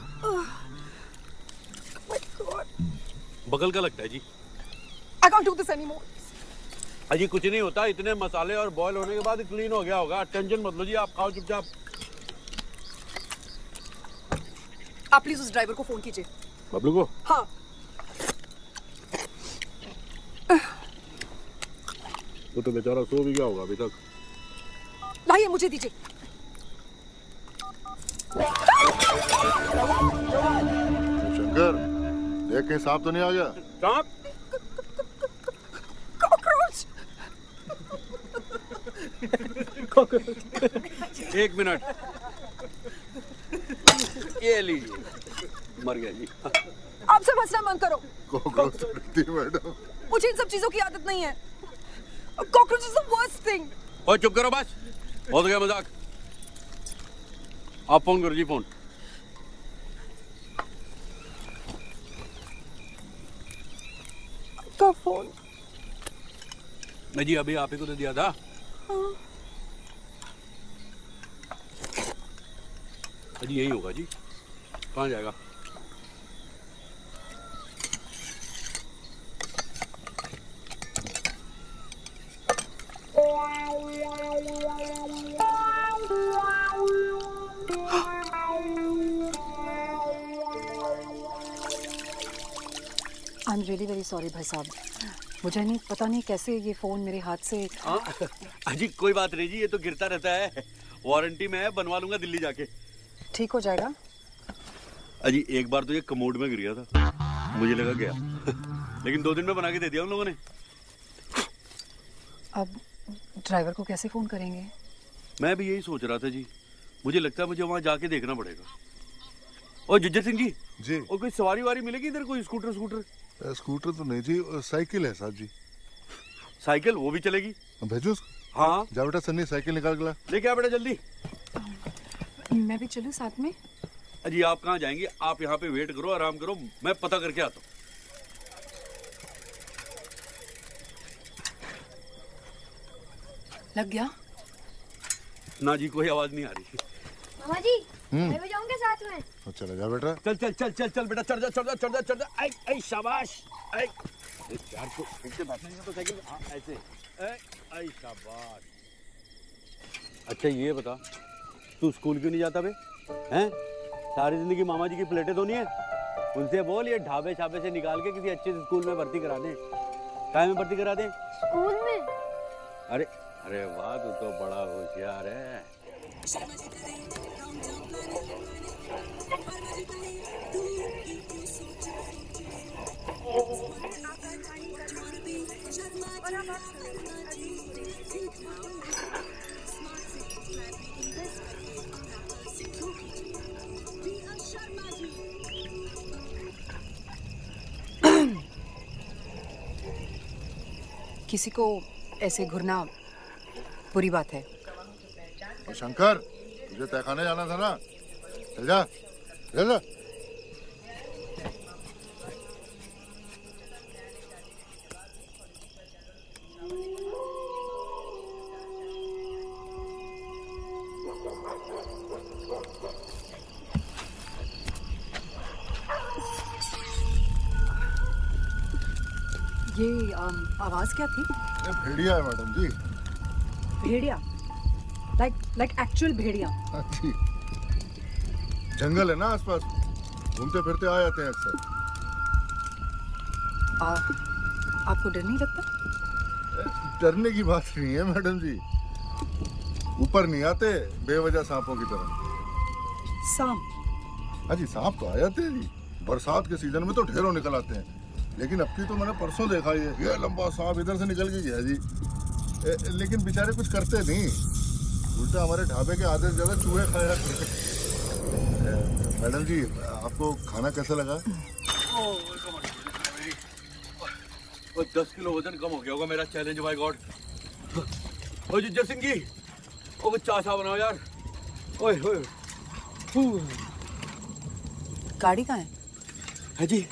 बगल का लगता है जी। I can't do this anymore. अजी कुछ नहीं होता, इतने मसाले और बॉयल होने के बाद क्लीन हो गया होगा, टेंशन मत लो जी, आप खाओ चुपचाप। आप प्लीज उस ड्राइवर को फोन कीजिए। बबलू को? हाँ। वो तो बेचारा सो भी गया होगा अभी तक। लाइए, मुझे दीजिए। शंकर, देख कहीं सांप तो नहीं आ गया? सांप? कॉकरोच। एक मिनट, ये लीजिए, मर गया जी। आप सब हंसना बंद करो। कॉकरोच डरती है मैडम। मुझे इन सब चीजों की आदत नहीं है। Cockroach is the worst thing. और चुप करो बस, हो गया मजाक। आप फोन करो जी, फोन। का फोन? मैं जी अभी आप ही को तो दिया था। हाँ। जी यही होगा जी। कहाँ जाएगा? I am really very sorry भाई साहब, मुझे नहीं पता नहीं कैसे ये फोन मेरे हाथ से। अजी कोई बात नहीं जी, ये तो गिरता रहता है, वारंटी में है, बनवा लूंगा दिल्ली जाके। ठीक हो जाएगा। अजी एक बार तो ये कमोड में गिर गया था, मुझे लगा गया लेकिन 2 दिन में बना के दे दिया उन लोगों ने। अब ड्राइवर को कैसे फोन करेंगे? मैं भी यही सोच रहा था जी, मुझे लगता है मुझे वहां जाके देखना पड़ेगा। और जुज्जर सिंह जी जी, और कोई सवारी वारी मिलेगी इधर? कोई स्कूटर? स्कूटर तो नहीं जी, साइकिल है साहब जी। साइकिल वो भी चलेगी? भेजो उसको। हाँ जा बेटा सन्नी, साइकिल निकाल के ला। लेके आ बेटा जल्दी। मैं भी चलूं साथ में? अजी आप कहाँ जाएंगे, आप यहाँ पे वेट करो, आराम करो, मैं पता करके आता हूँ। लग गया? ना जी कोई आवाज नहीं आ रही। मामा जी मैं भी जाऊंगा साथ में। तो चले जा बेटा। चल चल चल चल चल बेटा, चढ़ जा चढ़ जा चढ़ जा चढ़ जा। आई आई शाबाश। आई यार को ऐसे बैठना है तो साइकिल। हाँ ऐसे। आई शाबाश। अच्छा ये बता, तू स्कूल क्यों नहीं जाता बे? हैं? सारी जिंदगी मामा जी की प्लेटें धोनी है? उनसे बोल ये ढाबे छाबे से निकाल के किसी अच्छे स्कूल में भर्ती करा दें। काय में भर्ती करा दें? स्कूल में। अरे अरे वाह, तू तो बड़ा होशियार है। किसी को ऐसे घूरना बुरी बात है। शंकर, तुझे तहखाने जाना था ना, चल जा, चल जा। ये आवाज क्या थी? ये भेड़िया है मैडम जी। भेड़िया? लाइक एक्चुअल भेड़िया? हाँ जी, जंगल है ना आसपास, घूमते फिरते आ जाते हैं अक्सर। आपको डर नहीं लगता? डरने की बात नहीं है मैडम जी, ऊपर नहीं आते बेवजह सांपों की तरह। सांप? हाँ जी, सांप तो आ जाते हैं जी, बरसात के सीजन में तो ढेरों निकल आते हैं। लेकिन अब की तो मैंने परसों देखा ये लंबा सांप इधर से निकल के गया जी। लेकिन बेचारे कुछ करते नहीं, उल्टा हमारे ढाबे के आधे से ज्यादा चूहे खाया करते। मैडम जी आपको खाना कैसा लगा? 10 किलो वजन कम हो गया होगा मेरा, चैलेंज बाय गॉड। ओ जुज्जर सिंह जी, ओ कुछ चाशा बनाओ यार। ओए ओए, गाड़ी कहाँ है? है जी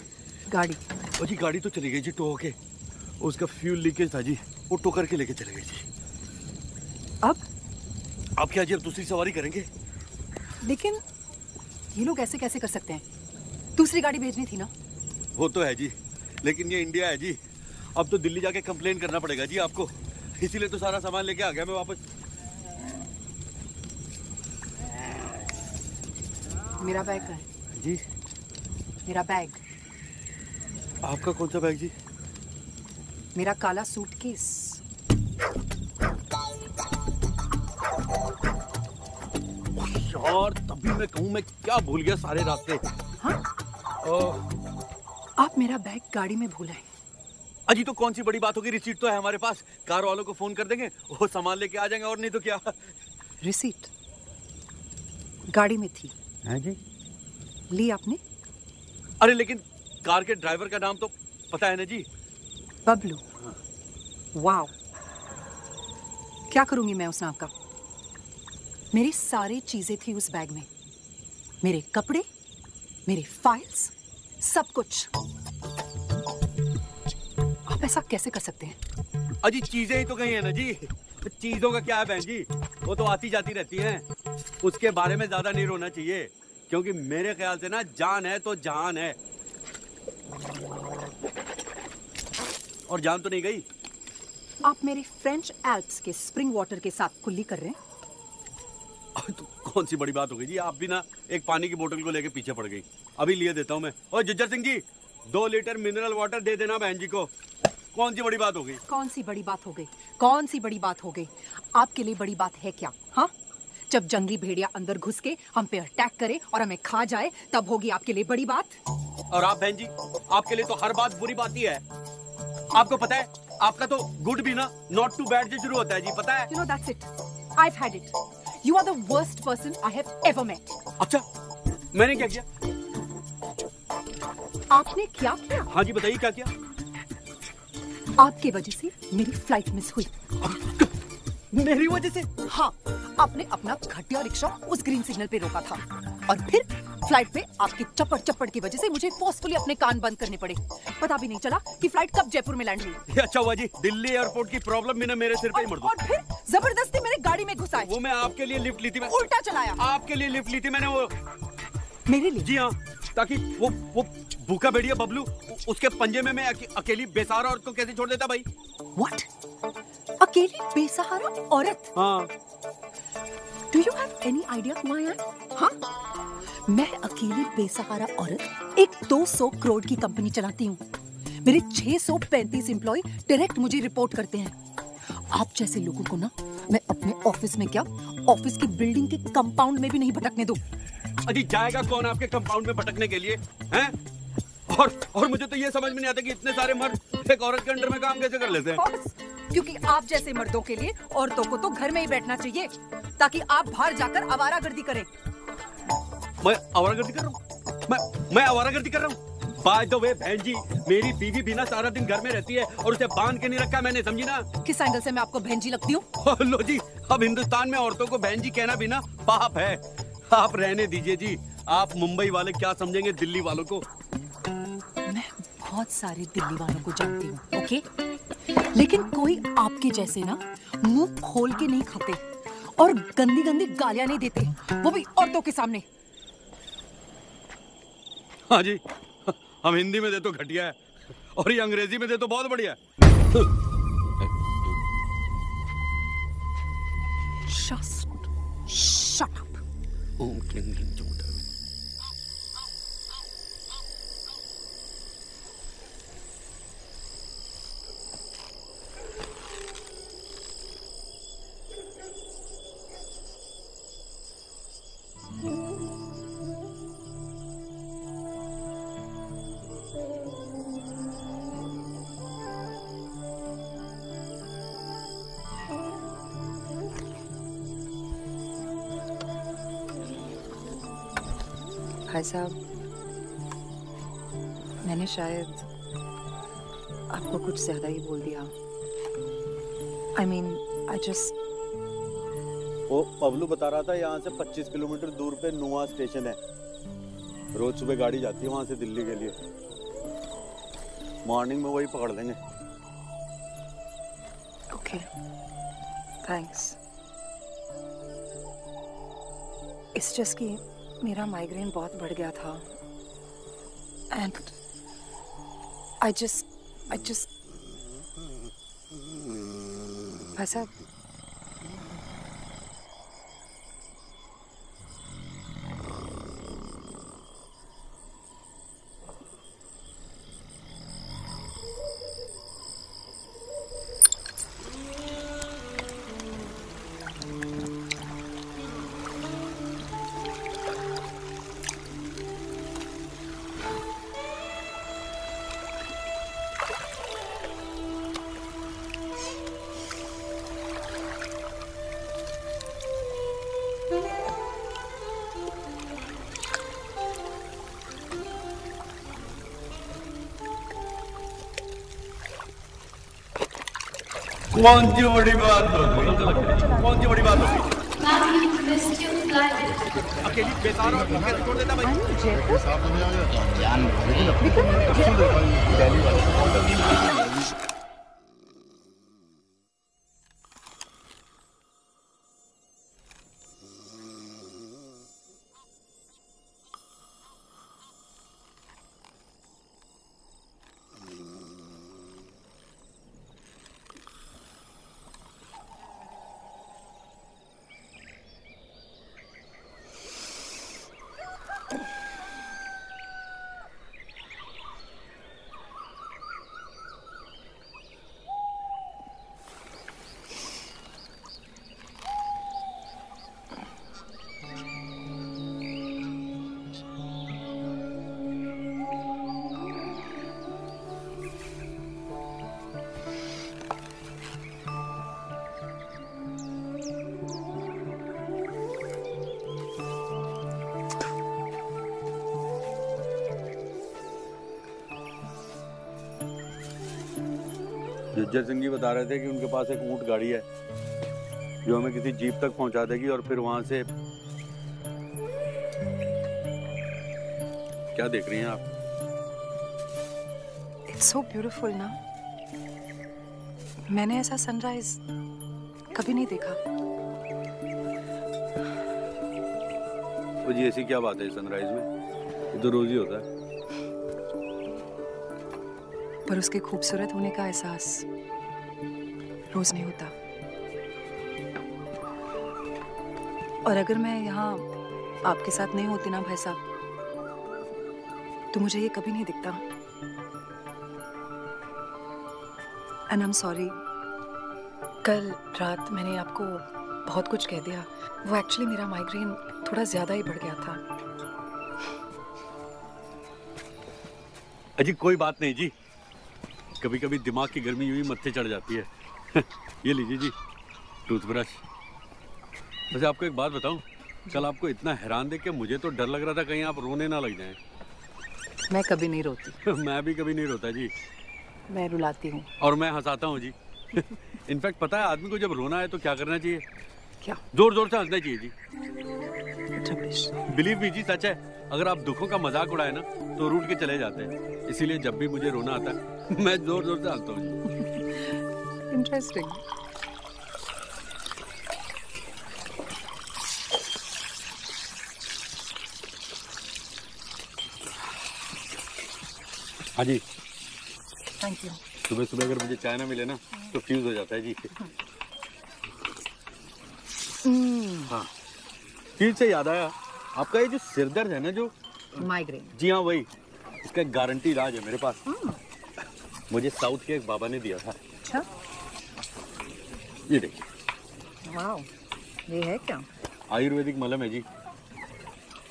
गाड़ी? ओ जी गाड़ी तो चली गई जी टो होके, उसका फ्यूल लीकेज था जी, वो टो करके लेके चले गए जी। अब क्या जी, अब दूसरी सवारी करेंगे? लेकिन ये लोग ऐसे कैसे कर सकते हैं? दूसरी गाड़ी भेजनी थी ना। वो तो है जी, लेकिन ये इंडिया है जी, अब तो दिल्ली जाके कंप्लेन करना पड़ेगा जी आपको, इसीलिए तो सारा सामान लेके आ गया मैं वापस। मेरा बैग कहाँ है? जी मेरा बैग। आपका कौन सा बैग जी? मेरा काला सूटकेस। यार तभी मैं कहूँ मैं क्या भूल गया सारे रास्ते। हाँ? आप मेरा बैग गाड़ी में भूल आए। अजी तो कौन सी बड़ी बात होगी, रिसीट तो है हमारे पास, कार वालों को फोन कर देंगे, वो सामान लेके आ जाएंगे, और नहीं तो क्या। रिसीट गाड़ी में थी। हाँ जी। ली आपने? अरे लेकिन कार के ड्राइवर का नाम तो पता है ना जी? बबलू। वाओ, क्या करूंगी मैं उस नाम का? मेरी सारी चीजें थी उस बैग में, मेरे कपड़े, मेरे फाइल्स, सब कुछ। आप ऐसा कैसे कर सकते हैं? अजी चीजें ही तो गई है ना जी, चीजों का क्या है बहन जी, वो तो आती जाती रहती हैं, उसके बारे में ज्यादा नहीं रोना चाहिए, क्योंकि मेरे ख्याल से ना जान है तो जहान है, और जान तो नहीं गई। आप मेरे फ्रेंच एल्प्स के स्प्रिंग वाटर के साथ कुल्ली कर रहे हैं? तो कौन सी बड़ी बात हो गई जी, आप भी ना एक पानी की बोतल को लेके पीछे पड़ गई। अभी लिए देता हूँ मैं। और जिज्जर Singh ji 2 litre mineral water दे देना बहन जी को। कौन सी बड़ी बात हो गई? कौन सी बड़ी बात हो गई? कौन सी बड़ी बात हो गई? आपके लिए बड़ी बात है क्या? हाँ, जब जंगली भेड़िया अंदर घुस के हम पे अटैक करे और हमें खा जाए, तब होगी आपके लिए बड़ी बात। और आप बहन जी, आपके लिए तो हर बात बुरी बात ही है। आपको पता है, आपका तो गुड भी ना नॉट टू बैड से शुरू होता है जी, पता है? You know that's it. I've had it. You are the worst person I have ever met. अच्छा, मैंने क्या किया? आपने क्या किया? हाँ जी बताइए क्या किया? आपके वजह से मेरी फ्लाइट मिस हुई। मेरी वजह से? हाँ, आपने अपना घटिया रिक्शा उस ग्रीन सिग्नल पे रोका था और फिर फ्लाइट पे आपकी चप्पड़ चप्पड़ की वजह से मुझे फोर्सफुली अपने कान बंद करने पड़े। पता भी नहीं चला कि फ्लाइट कब जयपुर में लैंड हुई। अच्छा हुआ जी, दिल्ली एयरपोर्ट की प्रॉब्लम भी ना मेरे सिर पे ही मर दो। और फिर जबरदस्ती मेरे गाड़ी में घुसाए। वो मैं आपके लिए लिफ्ट ली थी, उल्टा चलाया। आपके लिए लिफ्ट ली थी मैंने, वो मेरे लिए? जी हाँ, ताकि वो भूखा भेड़िया बबलू, उसके पंजे में मैं अकेली बेसहारा औरत को कैसे छोड़ देता भाई? What? अकेली बेसहारा औरत? हाँ। Do you have any idea who I am? हाँ? मैं अकेली बेसहारा औरत एक 200 करोड़ की कंपनी चलाती हूँ। मेरे 635 एम्प्लॉय डायरेक्ट मुझे रिपोर्ट करते हैं। आप जैसे लोगों को ना मैं अपने ऑफिस में क्या, ऑफिस की बिल्डिंग के कंपाउंड में भी नहीं भटकने दूँ। अजी जाएगा कौन आपके कंपाउंड में भटकने के लिए, हैं? और मुझे तो ये समझ में नहीं आता कि इतने सारे मर्द एक औरत के अंडर में काम कैसे कर लेते हैं। क्योंकि आप जैसे मर्दों के लिए औरतों को तो घर में ही बैठना चाहिए, ताकि आप बाहर जाकर आवारागर्दी करें। मैं आवारागर्दी कर रहा हूँ? मैं आवारागर्दी कर रहा हूँ? बाय द वे बहन जी, मेरी बीवी भी ना सारा दिन घर में रहती है और उसे बांध के नहीं रखा मैंने, समझी ना? किस एंगल से मैं आपको बहन जी लगती हूँ? लो जी, अब हिंदुस्तान में औरतों को बहन जी कहना भी ना पाप है। आप रहने दीजिए जी, आप मुंबई वाले क्या समझेंगे दिल्ली वालों को? मैं बहुत सारे दिल्ली वालों को जानती हूँ, ओके? लेकिन कोई आपके जैसे ना मुंह खोल के नहीं खाते और गंदी गंदी गालियां नहीं देते, वो भी औरतों के सामने। हाँ जी, हम हिंदी में दे तो घटिया है और ये अंग्रेजी में दे तो बहुत बढ़िया है। Shut up. ओम क्लीं क्लीं चमुंडा। भाई साहब, मैंने शायद आपको कुछ ज्यादा ही बोल दिया। I mean, I just... वो पबलू बता रहा था यहाँ से 25 किलोमीटर दूर पे नुआ स्टेशन है, रोज सुबह गाड़ी जाती है वहाँ से दिल्ली के लिए। मॉर्निंग में वही पकड़ लेंगे। Okay, thanks. इट्स जस्ट कि मेरा माइग्रेन बहुत बढ़ गया था एंड आई जस्ट भाई साहब, कौन सी बड़ी बात होगी? कौन सी बड़ी बात होगी? अकेली बेकार और कैसे छोड़ देता भाई? जज्जर सिंह जी बता रहे थे कि उनके पास एक ऊंट गाड़ी है जो हमें किसी जीप तक पहुंचा देगी और फिर वहां से क्या देख रही हैं आप? It's so beautiful ना। मैंने ऐसा सनराइज कभी नहीं देखा। वो जी ऐसी क्या बात है सनराइज में? ये तो रोज ही होता है। पर उसके खूबसूरत होने का एहसास रोज नहीं होता। और अगर मैं यहाँ आपके साथ नहीं होती ना भाई साहब, तो मुझे ये कभी नहीं दिखता। एंड आई एम सॉरी, कल रात मैंने आपको बहुत कुछ कह दिया। वो एक्चुअली मेरा माइग्रेन थोड़ा ज्यादा ही बढ़ गया था। अजी कोई बात नहीं जी, कभी कभी दिमाग की गर्मी यूं ही मत्थे चढ़ जाती है। ये लीजिए जी टूथब्रश। वैसे आपको एक बात बताऊं, कल आपको इतना हैरान देख के मुझे तो डर लग रहा था कहीं आप रोने ना लग जाएं। मैं कभी नहीं रोती। मैं भी कभी नहीं रोता जी। मैं रुलाती हूँ। और मैं हंसाता हूँ जी। इनफैक्ट पता है आदमी को जब रोना है तो क्या करना चाहिए? क्या? जोर जोर से हंसना चाहिए जी। अच्छा बिलीव मी जी, सच है। अगर आप दुखों का मजाक उड़ाए ना तो रूठ के चले जाते हैं। इसीलिए जब भी मुझे रोना आता है मैं जोर जोर से हंसता हूँ। इंटरेस्टिंग। हाँ जी थैंक यू। सुबह सुबह अगर मुझे चाय ना मिले ना तो फ्यूज हो जाता है जी। हाँ, फ्यूज से याद आया, आपका ये जो सिरदर्द है ना, जो माइग्रेन। जी हाँ वही, इसका गारंटी इलाज है मेरे पास। मुझे साउथ के एक बाबा ने दिया था। अच्छा, ये देखिए। वाओ, ये है क्या? आयुर्वेदिक मलहम है जी।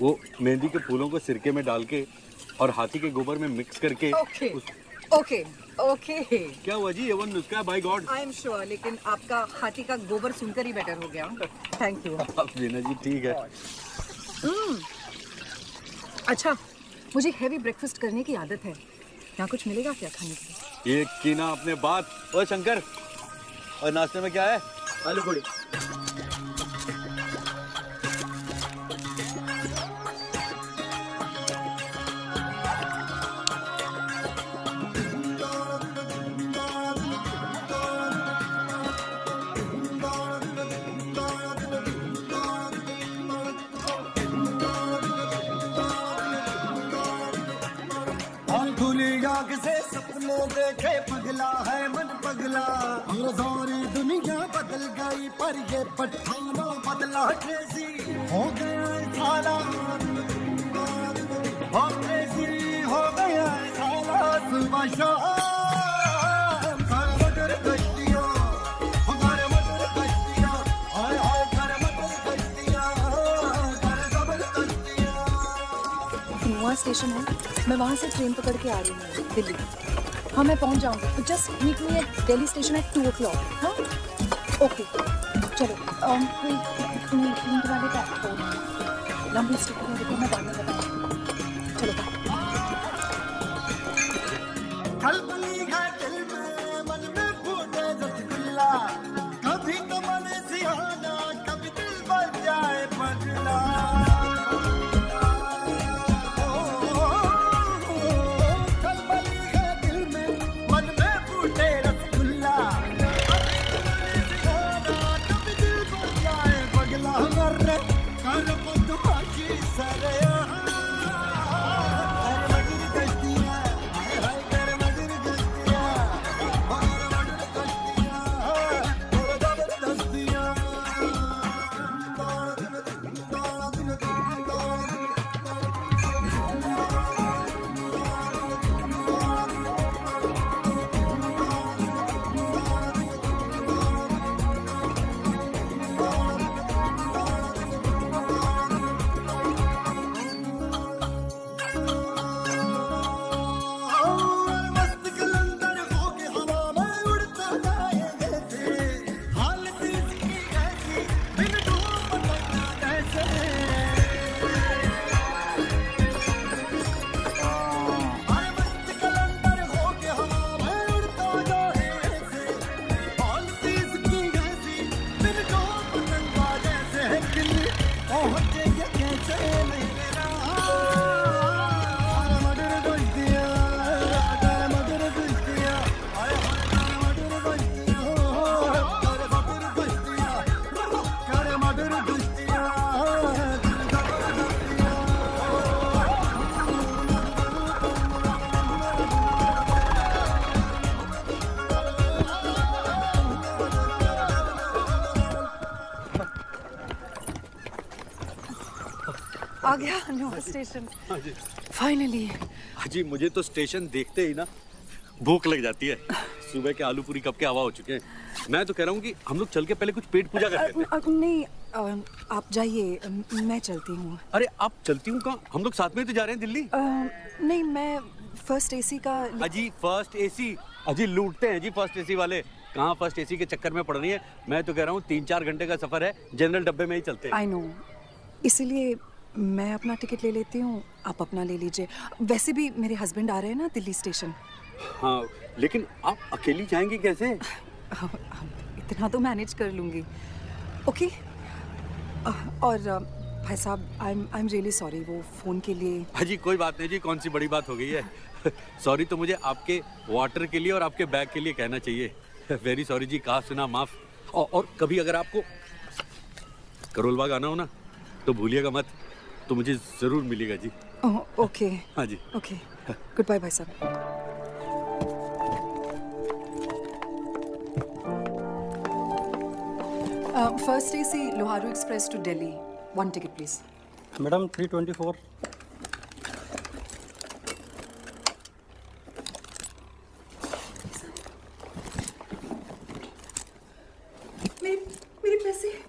वो मेहंदी के फूलों को सिरके में डाल के और हाथी के गोबर में मिक्स करके ओके ओके। क्या हुआ जी? ये वो नुस्खा है by God. I am sure, लेकिन आपका हाथी का गोबर सुनकर ही बेटर हो गया। Thank you. आप लेना जी, ठीक है। अच्छा, मुझे हेवी ब्रेकफास्ट करने की आदत है। यहाँ कुछ मिलेगा क्या खाने के लिए? ये की ना अपने बात। ओए शंकर, और नाश्ते में क्या है? आलू पूड़ी। देखे पगला है मन पगला, और सारी दुनिया बदल गई पर ये पठाना बदला क्रेजी हो गया साला, हो क्रेजी हो गया साला। सुबह शाम मटर कश्तियाँ, हमारे मटर कश्तियाँ, हाय हाय कर मटर कश्तियाँ, कर डबल कश्तियाँ। वहाँ स्टेशन है, मैं वहाँ से ट्रेन पकड़ के आ रही हूँ दिल्ली। हाँ मैं पहुंच जाऊंगी, तो just meet me at Delhi station at 2 o'clock। हाँ ओके चलो। कोई प्रिंट वाले पैक हो लंबी स्टिक में देखो, मैं बाद में बताऊंगी। चलो खलबली है दिल में, मन में फूटे रसगुल्ला। दीवाना कभी दिल बन जाए पगला खलबली है दिल में मन में फूटे रसगुल्ला कभी दिल बन जाए पगला मरने कर बदमाशी सरे आ गया नोवा स्टेशन फाइनली। जी मुझे तो स्टेशन देखते ही ना भूख लग जाती है। सुबह के आलू पूरी कब के हवा हो चुके हैं। मैं तो कह रहा हूँ कि हम लोग चल के पहले कुछ पेट पूजा करते हैं। नहीं आप जाइए, मैं चलती हूँ। अरे आप चलती हूँ कहाँ? हम लोग साथ में तो जा रहे हैं दिल्ली। नहीं मैं फर्स्ट एसी का। अजी फर्स्ट एसी? अजी लूटते हैं जी फर्स्ट एसी वाले। कहाँ फर्स्ट एसी के चक्कर में पड़ रही है। मैं तो कह रहा हूँ 3-4 घंटे का सफर है, जनरल डब्बे में ही चलते हैं। आई नो, इसीलिए मैं अपना टिकट ले लेती हूँ, आप अपना ले लीजिए। वैसे भी मेरे हस्बैंड आ रहे हैं ना दिल्ली स्टेशन। हाँ लेकिन आप अकेली जाएंगी कैसे? इतना तो मैनेज कर लूँगी। ओके। और भाई साहब आई एम रियली सॉरी वो फ़ोन के लिए। हाँ जी कोई बात नहीं जी, कौन सी बड़ी बात हो गई है। सॉरी तो मुझे आपके वाटर के लिए और आपके बैग के लिए कहना चाहिए। वेरी सॉरी जी, कहा सुना माफ। और कभी अगर आपको करोलबाग आना हो ना तो भूलिएगा मत, तो मुझे जरूर मिलेगा जी। ओके। हाँ जी ओके, गुड बाय भाई साहब। First AC Loharu Express to Delhi, 1 ticket please. Madam 324। मेरे पैसे।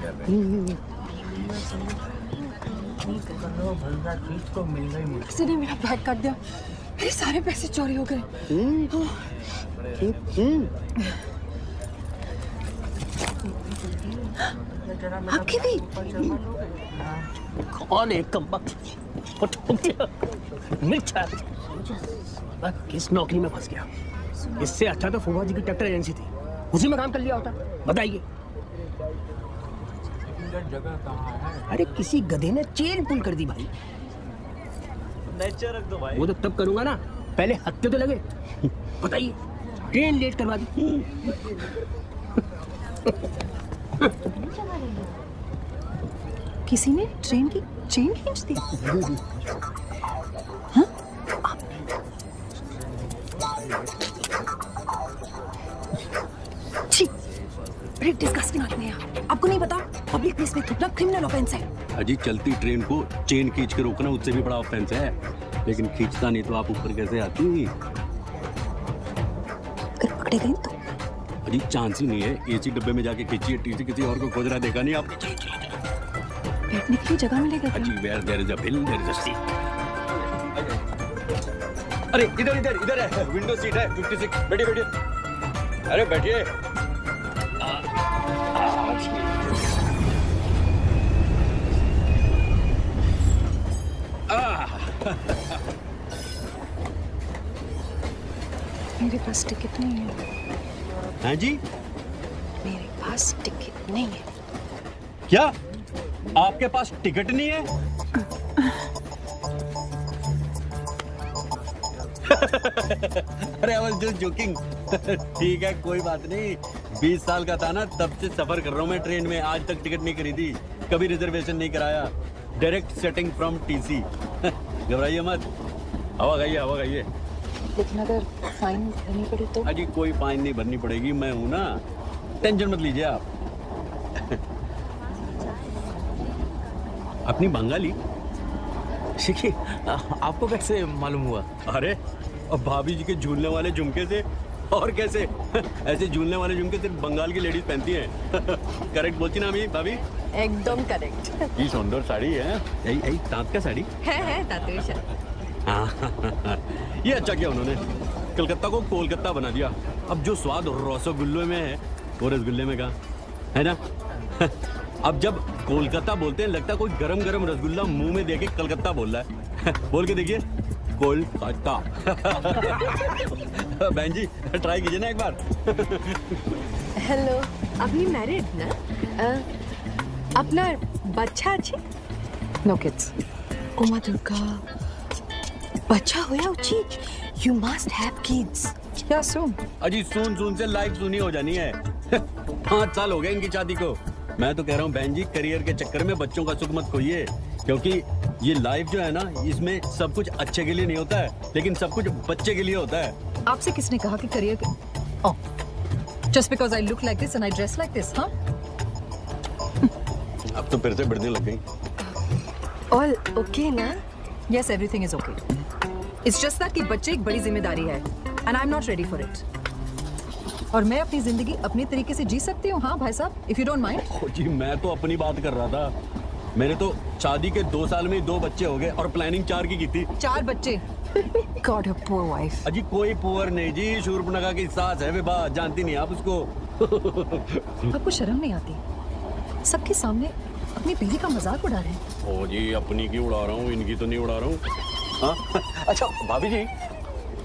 कर रहे किसी ने मेरा बैग काट दिया, मेरे सारे पैसे चोरी हो गए। आपके भी? कौन है कमबख्त? मिर्चा किस नौकरी में फंस गया? इससे अच्छा तो फूफा जी की ट्रैक्टर एजेंसी थी, उसी में काम कर लिया होता। बताइए। जगह कहाँ है? अरे किसी गधे ने चेन पुल कर दी भाई। नेचर रख दो भाई। वो तो तब करूंगा ना, पहले हत्ते तो लगे। बताइए, ट्रेन लेट करवा दी। किसी ने ट्रेन की चेन खींच दी। हाँ? छी, बड़े डिस्गस्टिंग आदमी हैं आप। आपको नहीं पता पब्लिक प्लेस में थूकना क्रिमिनल ऑफेंस है। अजी चलती ट्रेन को चेन खींच के रोकना उससे भी बड़ा ऑफेंस है, लेकिन खींचता नहीं तो आप ऊपर कैसे आती? अगर पकड़े गए तो? अजी चांस ही नहीं है। एसी डब्बे में जाके खींचिए, टीसी किसी और को खोज रहा देखा नहीं आपने? बैठने के लिए जगह मिलेगा क्या? अजी where there is a bill there is a seat. अरे इधर इधर इधर है, विंडो सीट है 56। बैठिए बैठिए। अरे बैठिए। मेरे पास टिकट नहीं है। हैं जी? मेरे पास टिकट नहीं है। क्या आपके पास टिकट नहीं है? अरे आई वाज जस्ट जोकिंग। ठीक है कोई बात नहीं। 20 साल का था ना, तब से सफर कर रहा हूँ मैं ट्रेन में। आज तक टिकट नहीं खरीदी, कभी रिजर्वेशन नहीं कराया, डायरेक्ट सेटिंग फ्रॉम टीसी। घबराइए मत, हवा खाइए हवा खाइए। लेकिन अगर फाइन भरनी पड़ी तो? अजी कोई फाइन नहीं भरनी पड़ेगी, मैं हूं ना, टेंशन मत लीजिए आप। अपनी बंगाली शिखी, आपको कैसे मालूम हुआ? अरे अब भाभी जी के झूलने वाले झुमके से, और कैसे? ऐसे झूलने वाले झुमके सिर्फ बंगाल की लेडीज पहनती हैं। करेक्ट बोलती ना अभी भाभी? एकदम करेक्ट। ये सुंदर साड़ी है, यही तांत का साड़ी है तातुषा। ये अच्छा किया उन्होंने, कलकत्ता को कोलकाता बना दिया। अब जो स्वाद रसगुल्ले में है वो रसगुल्ले में कहाँ है ना? अब जब कोलकाता बोलते हैं लगता कोई गरम गरम रसगुल्ला मुंह में देके कलकत्ता बोल रहा है। बोल के देखिए, कोलकाता। बहन जी ट्राई कीजिए ना एक बार। हेलो, अपनी मैरिड ना? अपना बच्चा अच्छे? No kids. Oh my Durga, बच्चा होया उचित। You must have kids. क्या सुन? अजी सुन से लाइफ सुनी हो जानी है। 5 साल हो गए इनकी शादी को। मैं तो कह रहा हूँ बहन जी, करियर के चक्कर में बच्चों का सुख मत खोइए, क्योंकि ये लाइफ जो है ना, इसमें सब कुछ अच्छे के लिए नहीं होता है, लेकिन सब कुछ बच्चे के लिए होता है। आपसे किसने कहा कि करियर के... Oh, just because I look like this and I dress like this, हाँ? अब तो फिर से बढ़ने लग गई। All okay ना? Yes, everything is okay. It's just that कि बच्चे एक बड़ी जिम्मेदारी है, and I'm not ready for it. और मैं अपनी जिंदगी अपने तरीके से जी सकती हूँ, हाँ भाई साहब, if you don't mind. जी मैं तो अपनी बात कर रहा था। मेरे तो शादी के 2 साल में 2 बच्चे हो गए और प्लानिंग 4 की थी। 4 बच्चे? God, a poor wife. अजी कोई पुअर नहीं जी, शूर्पणखा की सास है विभा, जानती नहीं आप उसको? आपको शर्म नहीं आती? सबके सामने अपनी बीवी का मजाक उड़ा रहे हैं। ओ जी अपनी की उड़ा रहा हूँ, इनकी तो नहीं उड़ा रहा हूँ। हाँ? अच्छा भाभी जी,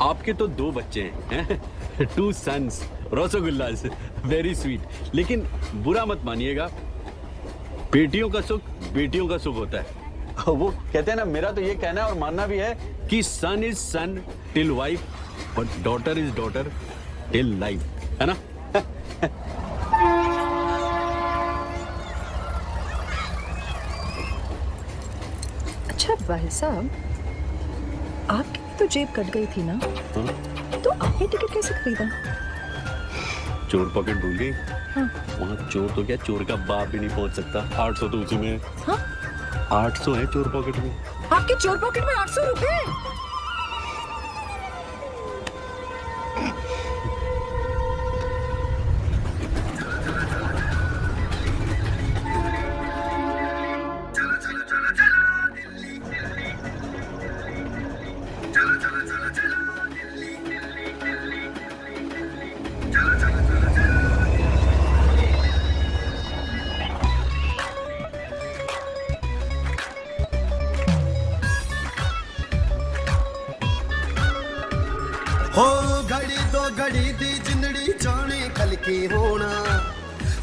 आपके तो 2 बच्चे हैं, 2 sons, रसगुल्लास, वेरी स्वीट। लेकिन बुरा मत मानिएगा, बेटियों का सुख बेटियों का सुख होता है। वो कहते हैं ना, मेरा तो ये कहना है और मानना भी है कि son is son till wife, but daughter is daughter till life, है ना? अच्छा भाई साहब, आपकी तो जेब कट गई थी ना? हाँ? तो आपने टिकट कैसे खरीदा? चोर पॉकेट भूल गई? हाँ। वहाँ चोर तो क्या, चोर का बाप भी नहीं पहुँच सकता। 800 तो उसी में है। हाँ? 800 है चोर पॉकेट में। आपके चोर पॉकेट में 800 रुपए? हो घड़ी तो घड़ी दी जिंदड़ी जाने कल की होना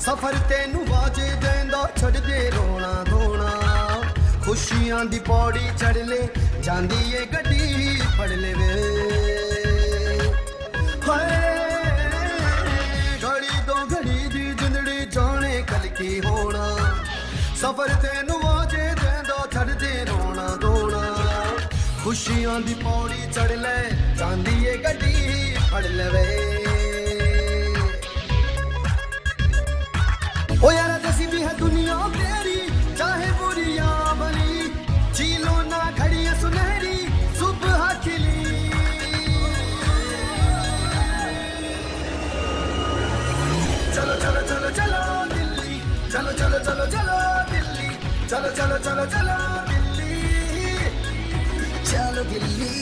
सफर तेनू वाजे देंदा छड़ दे रोना धोना खुशियां दी पौड़ी चढ़ ले जांदी ए गड्डी फड़ ले वे घड़ी दो घड़ी दी जिंदड़ी जाने कल की होना सफर तेनू वाजे देंदा छड़ दे रोना धोना खुशियां दी पौड़ी चढ़ ले जांदी ए गड्डी फड़ ले वे ओ यार दसी भी है दुनिया तेरी चाहे बुरी या भली जी लो ना खड़ी है सुनहरी सुबह खिली चलो चलो चलो चलो दिल्ली चलो चलो चलो चलो दिल्ली चलो चलो चलो चलो दिल्ली चलो दिल्ली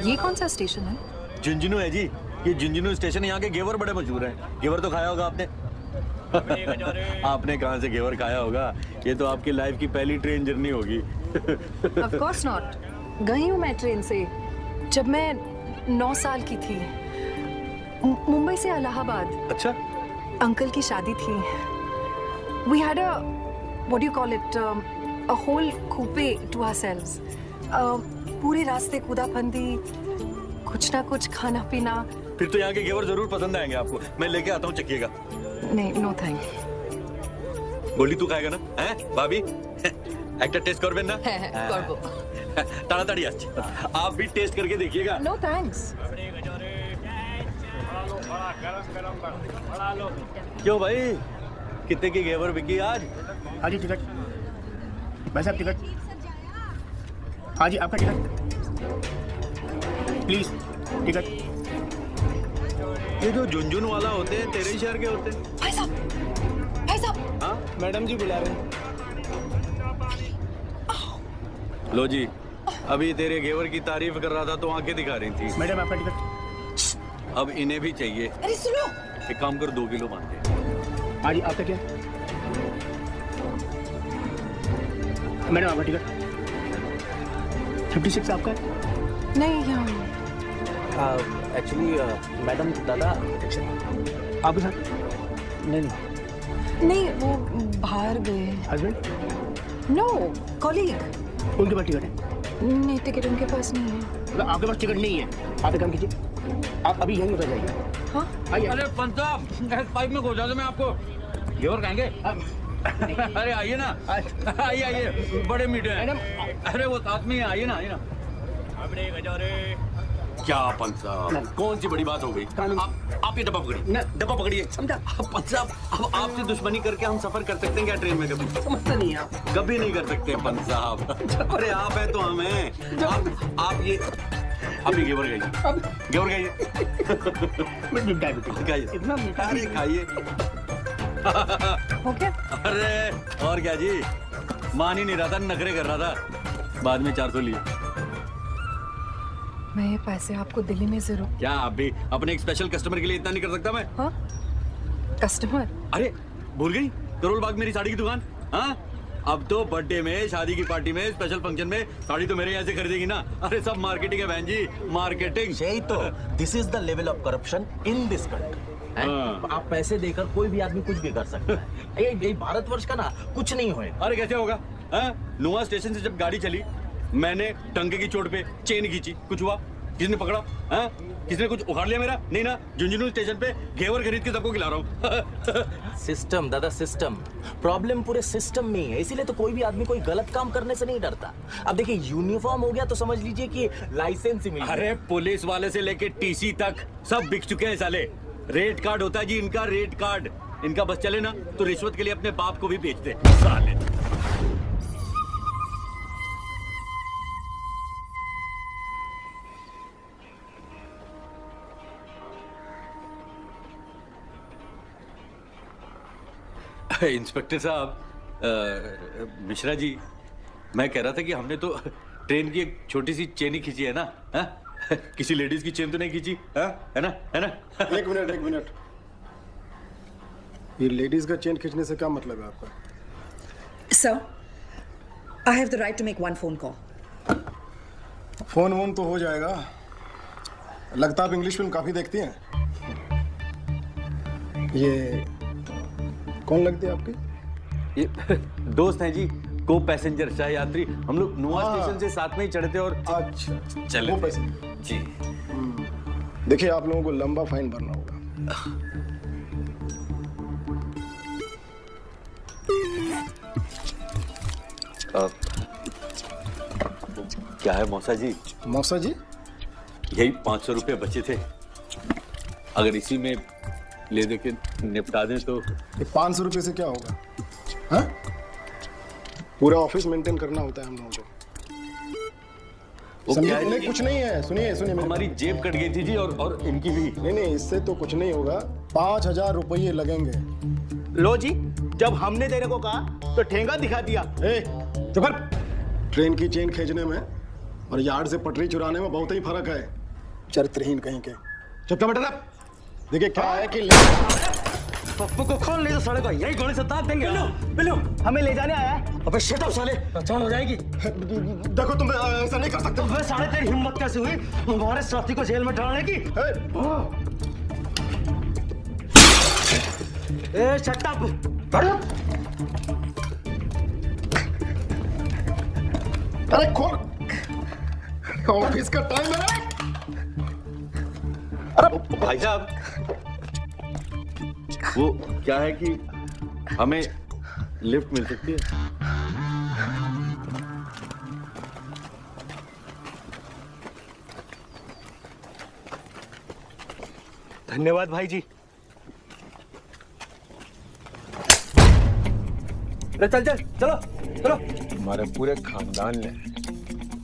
ये कौन सा स्टेशन है? झुंझुनू है जी। ये झुंझुनू स्टेशन, यहाँ के घेवर बड़े मशहूर हैं। घेवर तो खाया होगा आपने? आपने कहाँ से घेवर खाया होगा? ये तो आपकी लाइफ की पहली ट्रेन जर्नी होगी। Of course not. गई हूँ मैं ट्रेन से जब मैं 9 साल की थी, मुंबई से इलाहाबाद। अच्छा। अंकल की शादी थी। We had a what do you call it? A whole coupe to ourselves. पूरे रास्ते कूदा फंदी, कुछ ना कुछ खाना पीना। फिर तो यहाँ के घेवर जरूर पसंद आएंगे आपको। मैं लेके आता हूँ, चखिएगा। नहीं, नो थैंक। गोली तू खाएगा ना? हैं, भाभी? একটা টেস্ট করবেন না? হ্যাঁ, করব। তাড়াতাড়ি আসছে। आप भी टेस्ट करके देखिएगा। No thanks. क्यों भाई? कितने की घेवर बिकी आज? हाँ जी टिकट। भाई साहब टिकट। हाँ जी आपका टिकट प्लीज टिकट। ये जो झुंझुनू वाला होते हैं तेरे शहर के होते हैं? भाई साहब हाँ मैडम जी बुला रहे हैं। लो जी, अभी तेरे घेवर की तारीफ कर रहा था तो आंखें दिखा रही थी। मैडम आपका टिकट। अब इन्हें भी चाहिए। अरे सुनो, एक काम कर 2 किलो बांध दे। हाँ जी आपका क्या? मैडम आपका टिकट 56 आपका है? नहीं एक्चुअली मैडम दादा आपके साथ नहीं वो बाहर गए। हस्बैंड? No, colleague. उनके पास टिकट है? नहीं, टिकट उनके पास नहीं है। मतलब आपके पास टिकट नहीं है? आप एक काम कीजिए, आप अभी यहीं उतर जाइए। हाँ? आइए। अरे पंच साहब, पाइप में घुसा दो, मैं आपको घेवर खाएंगे। अरे आइए ना, आइए आइए, बड़े मीठे हैं। अरे वो साथ में आइए ना, आइए ना। क्या पंच साहब, कौन सी बड़ी बात हो गई? आप ये डब्बा पकड़िए, डब्बा पकड़िए। समझा? पंच साहब, अब आपसे दुश्मनी करके हम सफर कर सकते हैं क्या ट्रेन में? कभी समझते नहीं आप। कभी नहीं कर सकते पंच साहब। अरे आप है तो हम हैं। आप ये घेवर खाइए, घेवर खाइए। इतना मीठा खाइए। हो गया? अरे और क्या जी, मान ही नहीं रहा था, नखरे कर रहा था। बाद में 400 लिए। मैं ये पैसे आपको दिल्ली में जरूर। क्या आप भी अपने एक स्पेशल कस्टमर के लिए इतना नहीं कर सकता मैं? हाँ? कस्टमर? अरे भूल गई, करोल बाग मेरी साड़ी की दुकान। हाँ, अब तो बर्थडे में, शादी की पार्टी में, स्पेशल फंक्शन में साड़ी तो मेरे यहाँ से खरीदेगी ना। अरे सब मार्केटिंग है बहन जी, मार्केटिंग। यही तो, this is the level of corruption in this country. आप पैसे देकर कोई भी आदमी कुछ भी कर सकता है। ये भारतवर्ष का ना कुछ नहीं होएगा। अरे कैसे होगा? नुआ स्टेशन से जब गाड़ी चली, मैंने टंके की चोट पे चेन खींची, कुछ हुआ? किसने पकड़ा? किसने कुछ उखाड़ लिया मेरा? नहीं ना। झुंझुनू स्टेशन पे घेवर खरीद के सबको खिला रहा हूँ। सिस्टम दादा, सिस्टम। प्रॉब्लम पूरे सिस्टम में ही है, इसीलिए तो कोई भी आदमी कोई गलत काम करने से नहीं डरता। अब देखिए, यूनिफॉर्म हो गया तो समझ लीजिए कि लाइसेंस ही मिल गया। अरे पुलिस वाले से लेके टीसी तक सब बिक चुके हैं साले। रेट कार्ड होता है जी इनका, रेट कार्ड। इनका बस चले ना तो रिश्वत के लिए अपने बाप को भी बेचते साले। इंस्पेक्टर साहब, मिश्रा जी, मैं कह रहा था कि हमने तो ट्रेन की एक छोटी सी चेन ही खींची है ना, हा? किसी लेडीज की चेन तो नहीं खींची, हा? है ना, है ना? एक मिनट, ये लेडीज का चेन खींचने से क्या मतलब है आपका? Sir, I have the right to make one phone call. Phone वोन तो हो जाएगा। लगता आप इंग्लिश फिल्म काफी देखती हैं। ये कौन लगती है आपकी? ये दोस्त हैं जी, को पैसेंजर सह यात्री। हम लोग नुआ स्टेशन से साथ में ही चढ़े थे और अच्छा चले वो पैसेंजर जी। देखिए, आप लोगों को लंबा फाइन भरना होगा। क्या है मौसा जी? मौसा जी, यही 500 रुपये बचे थे, अगर इसी में ले दे के निपटा दें तो। ये 500 रुपये से क्या होगा? हाँ? पूरा ऑफिस मेंटेन करना होता है हम लोगों को। नहीं, कुछ नहीं है। सुनिए हमारी जेब कट गई थी जी, और इनकी भी। नहीं, इससे तो कुछ नहीं होगा। 5000 रुपये लगेंगे। लो जी, जब हमने तेरे को कहा तो ठेंगा दिखा दिया। चुप कर। ट्रेन की चेन खींचने में और यार्ड से पटरी चुराने में बहुत ही फर्क है। चरित्रहीन कहीं के। चुप बेटा। देखिए क्या है कि पप्पू को खोल ले तो साले को यही गोली से दाग देंगे। बिल्लू हमें ले जाने आया है। अबे शट अप साले, पहचान हो जाएगी। देखो तुम ऐसा नहीं कर सकते। अबे साले, तेरी हिम्मत कैसे हुई हमारे साथी को जेल में डालने की? ए शट अप। अरे खोल, ऑफिस का टाइम है। अरे भाई साहब, वो क्या है कि हमें लिफ्ट मिल सकती है? धन्यवाद भाई जी। चलो। हमारे पूरे खानदान ने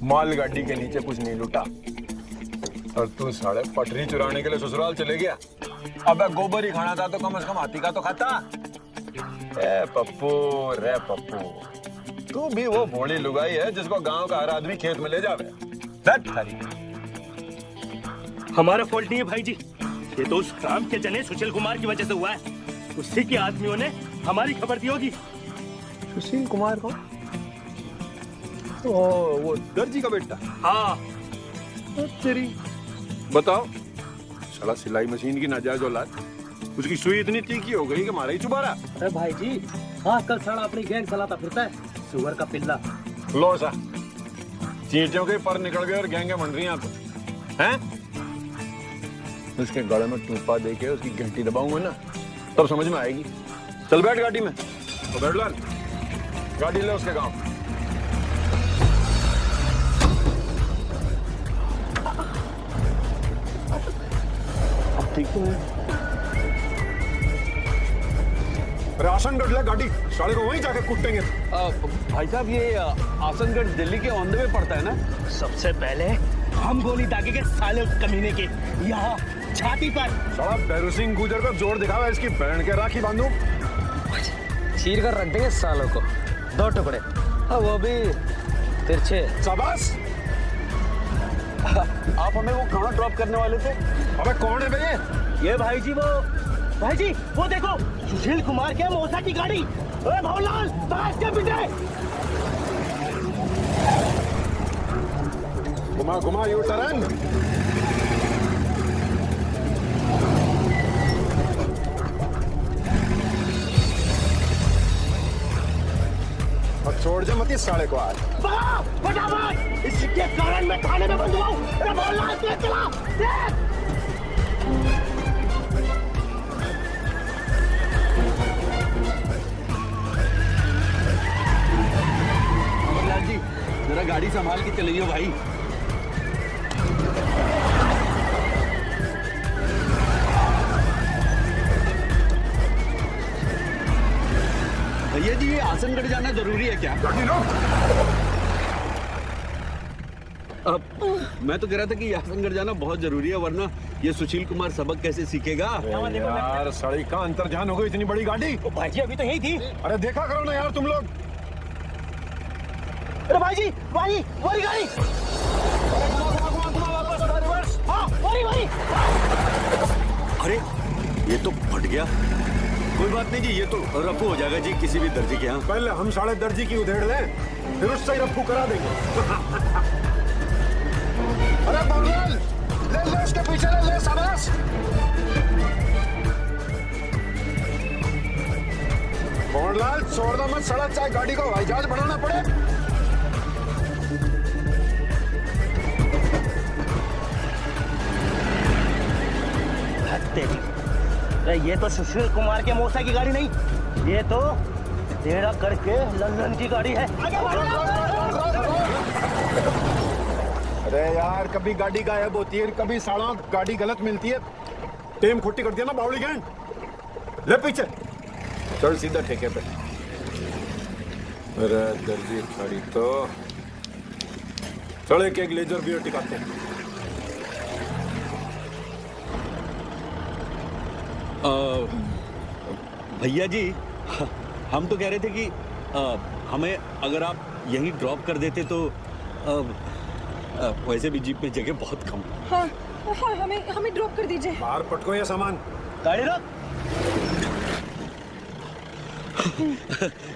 मालगाड़ी के नीचे कुछ नहीं लूटा, और तू साले पटरी चुराने के लिए ससुराल चले गया। अबे गोबर ही खाना था तो कम से कम हाथी का तो खाता। ए पप्पू, रे पप्पू, तू भी वो भोली लुगाई है जिसको गांव का हर आदमी खेत में ले जावे। हमारा फॉल्ट नहीं है भाई जी, ये तो उस काम के जने सुशील कुमार की वजह से हुआ है। उसी के आदमियों ने हमारी खबर दी होगी। सुशील कुमार को? वो दर्जी का बेटा? हाँ। तेरी बताओ, साला सिलाई मशीन की नाजायज औलाद, उसकी सुई इतनी तीखी हो गई कि मारा ही चुबारा। अरे भाई जी, आजकल साला अपनी गैंग चलाता फिरता है, सुअर का पिल्ला। लो सा, चींटियों के पर निकल गए और गैंगे बन रही हैं आप हैं? उसके गले में टूपा दे के उसकी घंटी दबाऊंगा ना, तब समझ में आएगी। चल बैठ गाड़ी में। तो बैठ लाल, गाड़ी ले उसके गांव। ठीक है। आसनगढ़ ले गाड़ी, साले को वहीं जाके कुटेंगे। भाई साहब, ये आसनगढ़ दिल्ली के ऑन द वे पड़ता है ना? सबसे पहले हम गोली दागेंगे साले उस कमीने के यहाँ छाती पर। साला भैरू सिंह गुजर को जोर दिखावा, इसकी बहन के राखी बांधू, चीर कर रख देंगे सालों को 2 टुकड़े। वो भी तिरछे। शाबाश। आप हमें वो कहाँ ड्रॉप करने वाले थे? अबे कौन है भैया? ये भाई जी वो देखो, सुशील कुमार के मौसा की गाड़ी। अरे भवलाल, ताश के पीछे। घुमा यू टर्न। और छोड़ जा मत इस साले को आज। फटाफट, इसके कारण मैं थाने में बंद हुआ हूँ। अरे भवलाल, तेज चला, तेज। जी, जरा गाड़ी संभाल के चलिए भाई। भैया जी, ये आसनगढ़ जाना जरूरी है क्या? मैं तो कह रहा था कि यासंगर जाना बहुत जरूरी है, वरना ये सुशील कुमार सबक कैसे सीखेगा। यार सड़ी का अंतर्जान हो गई इतनी बड़ी गाड़ी। भाई जी अभी तो यही थी। अरे देखा करो ना यार तुम लोग। अरे भाई जी वही गाड़ी। हाँ वही। अरे ये तो फट गया। कोई बात नहीं जी, ये तो रफू हो जाएगा जी किसी भी दर्जी के यहाँ। पहले हम साढ़े दर्जी की उधेड़ लें, फिर उससे ही रफू करा देंगे। अरे बंगाल ले उसके पीछे ले शाबाश। मोहनलाल छोड़ दो मत सड़क, चाहे गाड़ी को हवाई जहाज बनाना पड़े। ये तो सुशील कुमार के मौसा की गाड़ी नहीं, ये तो टेढ़ा करके लंदन की गाड़ी है। अरे यार कभी गाड़ी गायब होती है, कभी साला गाड़ी गलत मिलती है। टेम खुट्टी कर दिया ना बावड़ी गैंग। ले पीछे चल सीधा ठेके पे। अरे दर्जी खड़ी तो चल एक लेजर बियर टिकाते हैं। भैया जी हम तो कह रहे थे कि हमें अगर आप यहीं ड्रॉप कर देते तो वैसे भी जीप में जगह बहुत कम। हाँ, हमें ड्रॉप कर दीजिए। बाहर पटको ये सामान। गाड़ी रोक।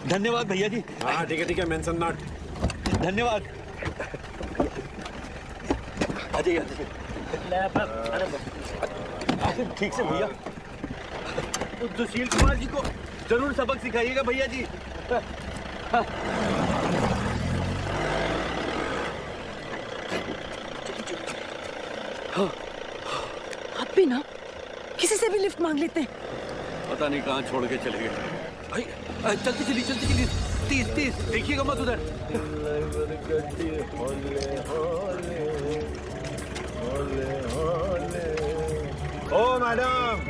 धन्यवाद भैया जी। हाँ ठीक है मेंशन नॉट। धन्यवाद। आ जाइए। ठीक से भैया। सुशील कुमार जी को जरूर सबक सिखाइएगा भैया जी। आप भी ना किसी से भी लिफ्ट मांग लेते हैं। पता नहीं कहाँ छोड़ के चले गए भाई। चलती चली 30 देखिएगा मत उधर। ओ मैडम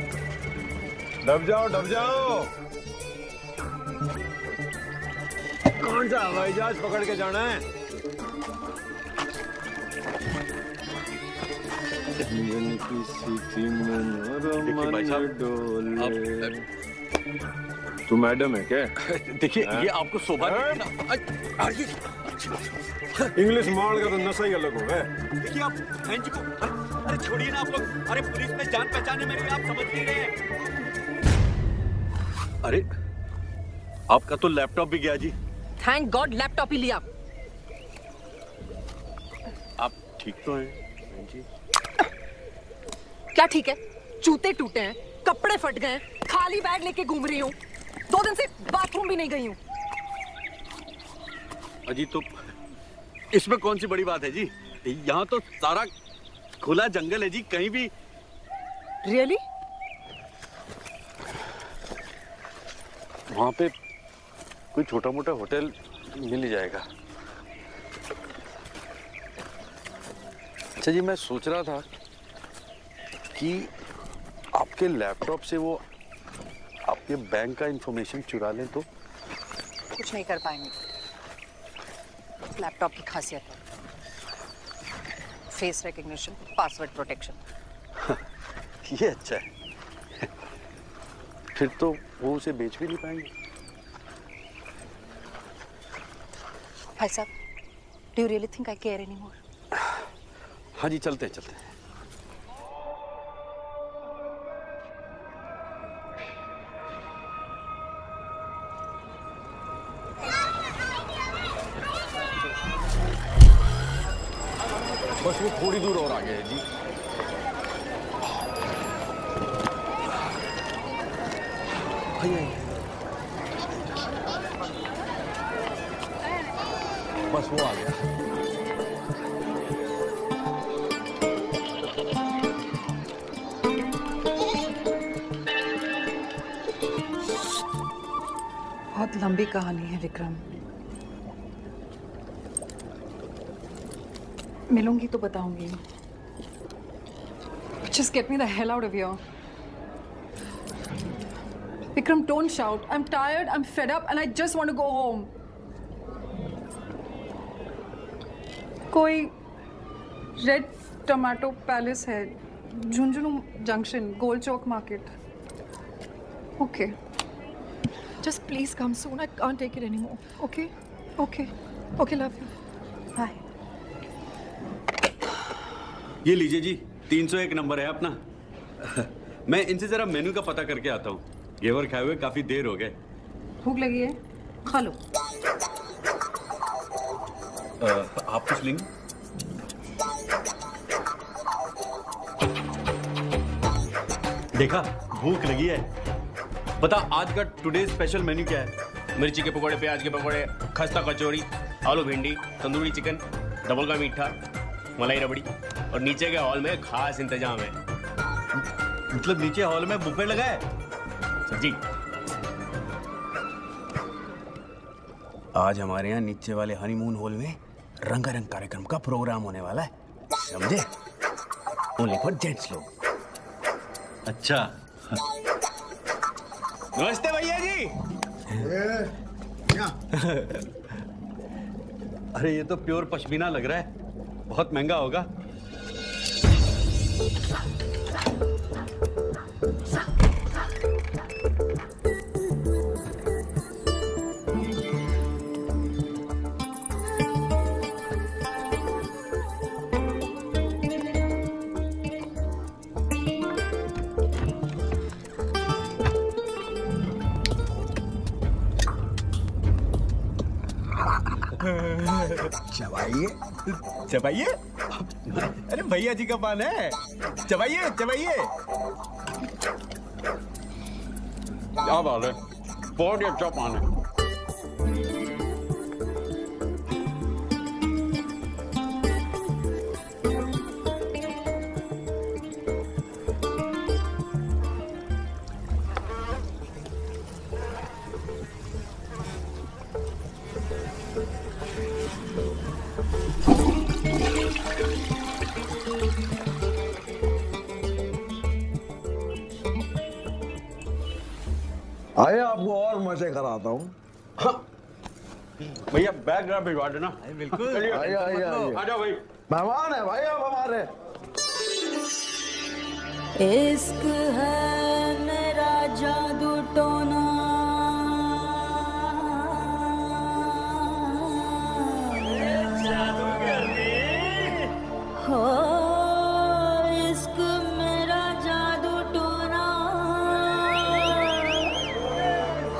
डब जाओ। कौन सा हवाई जहाज पकड़ के जाना है? तू मैडम है क्या? देखिए ये आपको शोभा इंग्लिश मार का तो नशा ही अलग हो गया। देखिए आप जी को अरे छोड़िए ना आप लोग। अरे पुलिस में जान पहचाने मेरी आप समझ नहीं रहे हैं। अरे आपका तो लैपटॉप भी गया जी। थैंक गॉड लैपटॉप ही लिया। आप ठीक तो हैं जी? क्या ठीक है? जूते टूटे हैं, कपड़े फट गए, खाली बैग लेके घूम रही हूँ। 2 दिन से बाथरूम भी नहीं गई हूँ। अजी तो इसमें कौन सी बड़ी बात है जी? यहाँ तो सारा खुला जंगल है जी, कहीं भी। रियली? वहाँ पे कोई छोटा मोटा होटल मिल जाएगा। अच्छा जी मैं सोच रहा था कि आपके लैपटॉप से वो आपके बैंक का इंफॉर्मेशन चुरा लें तो? कुछ नहीं कर पाएंगे। लैपटॉप की खासियत है फेस रिकग्निशन, पासवर्ड प्रोटेक्शन। ये अच्छा है। फिर तो वो उसे बेच भी नहीं पाएंगे। भाई साहब, do you really think I care anymore? हाँ जी चलते हैं। बस वो थोड़ी दूर और आगे है जी। बस वो आ गया। बहुत लंबी कहानी है विक्रम। मिलूंगी तो बताऊंगी। Just get me the hell out of here. Vikram, don't shout. I'm tired, I'm fed up, and I just want to go home. कोई रेड टमाटो पैलेस है, Jhunjhunu junction, gold Chowk market. Okay. Just please come soon. I can't take it anymore. Okay? Okay. Okay, love you. Bye. ये लीजिए जी, 301 number है अपना. मैं इनसे जरा menu का पता करके आता हूँ. घेवर खाए हुए काफी देर हो गए. भूख लगी है? खा लो. आप कुछ लेंगे? देखा, भूख लगी है. बता आज का टुडे स्पेशल मेन्यू क्या है? मिर्ची के पकौड़े, प्याज के पकौड़े, खस्ता कचौड़ी, आलू भिंडी, तंदूरी चिकन, डबल का मीठा, मलाई रबड़ी और नीचे के हॉल में खास इंतजाम है. मतलब नीचे हॉल में बुफे लगा है? जी. आज हमारे यहाँ नीचे वाले हनीमून हॉल में रंगारंग कार्यक्रम का प्रोग्राम होने वाला है. समझे? ओनली फॉर जेंट्स लोग. अच्छा. नमस्ते भैया जी. अरे ये तो प्योर पश्मीना लग रहा है. बहुत महंगा होगा. चबाइए चबाइए. अरे भैया जी का पान है. चबाइए चबाइए. क्या बात है, बहुत ही अच्छा पान है. आइए आपको और मजे कराता हूँ. भैया बैग जरा भिजवा देना. बिल्कुल. चलिए. आइए आइए आइए. आ जाओ भाई. मेहमान है भाई आप हमारे. इश्क है मेरा जादू टोना, हो इश्क मेरा जादू टोना,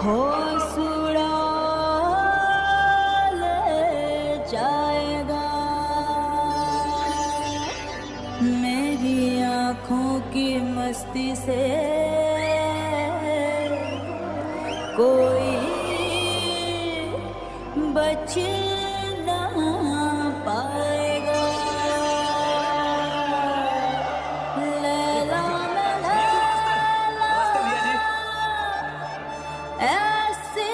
हो सुड़ा ले जाएगा मेरी आँखों की मस्ती से कोई बच ना पाएगा. लैला मैं लैला ऐसे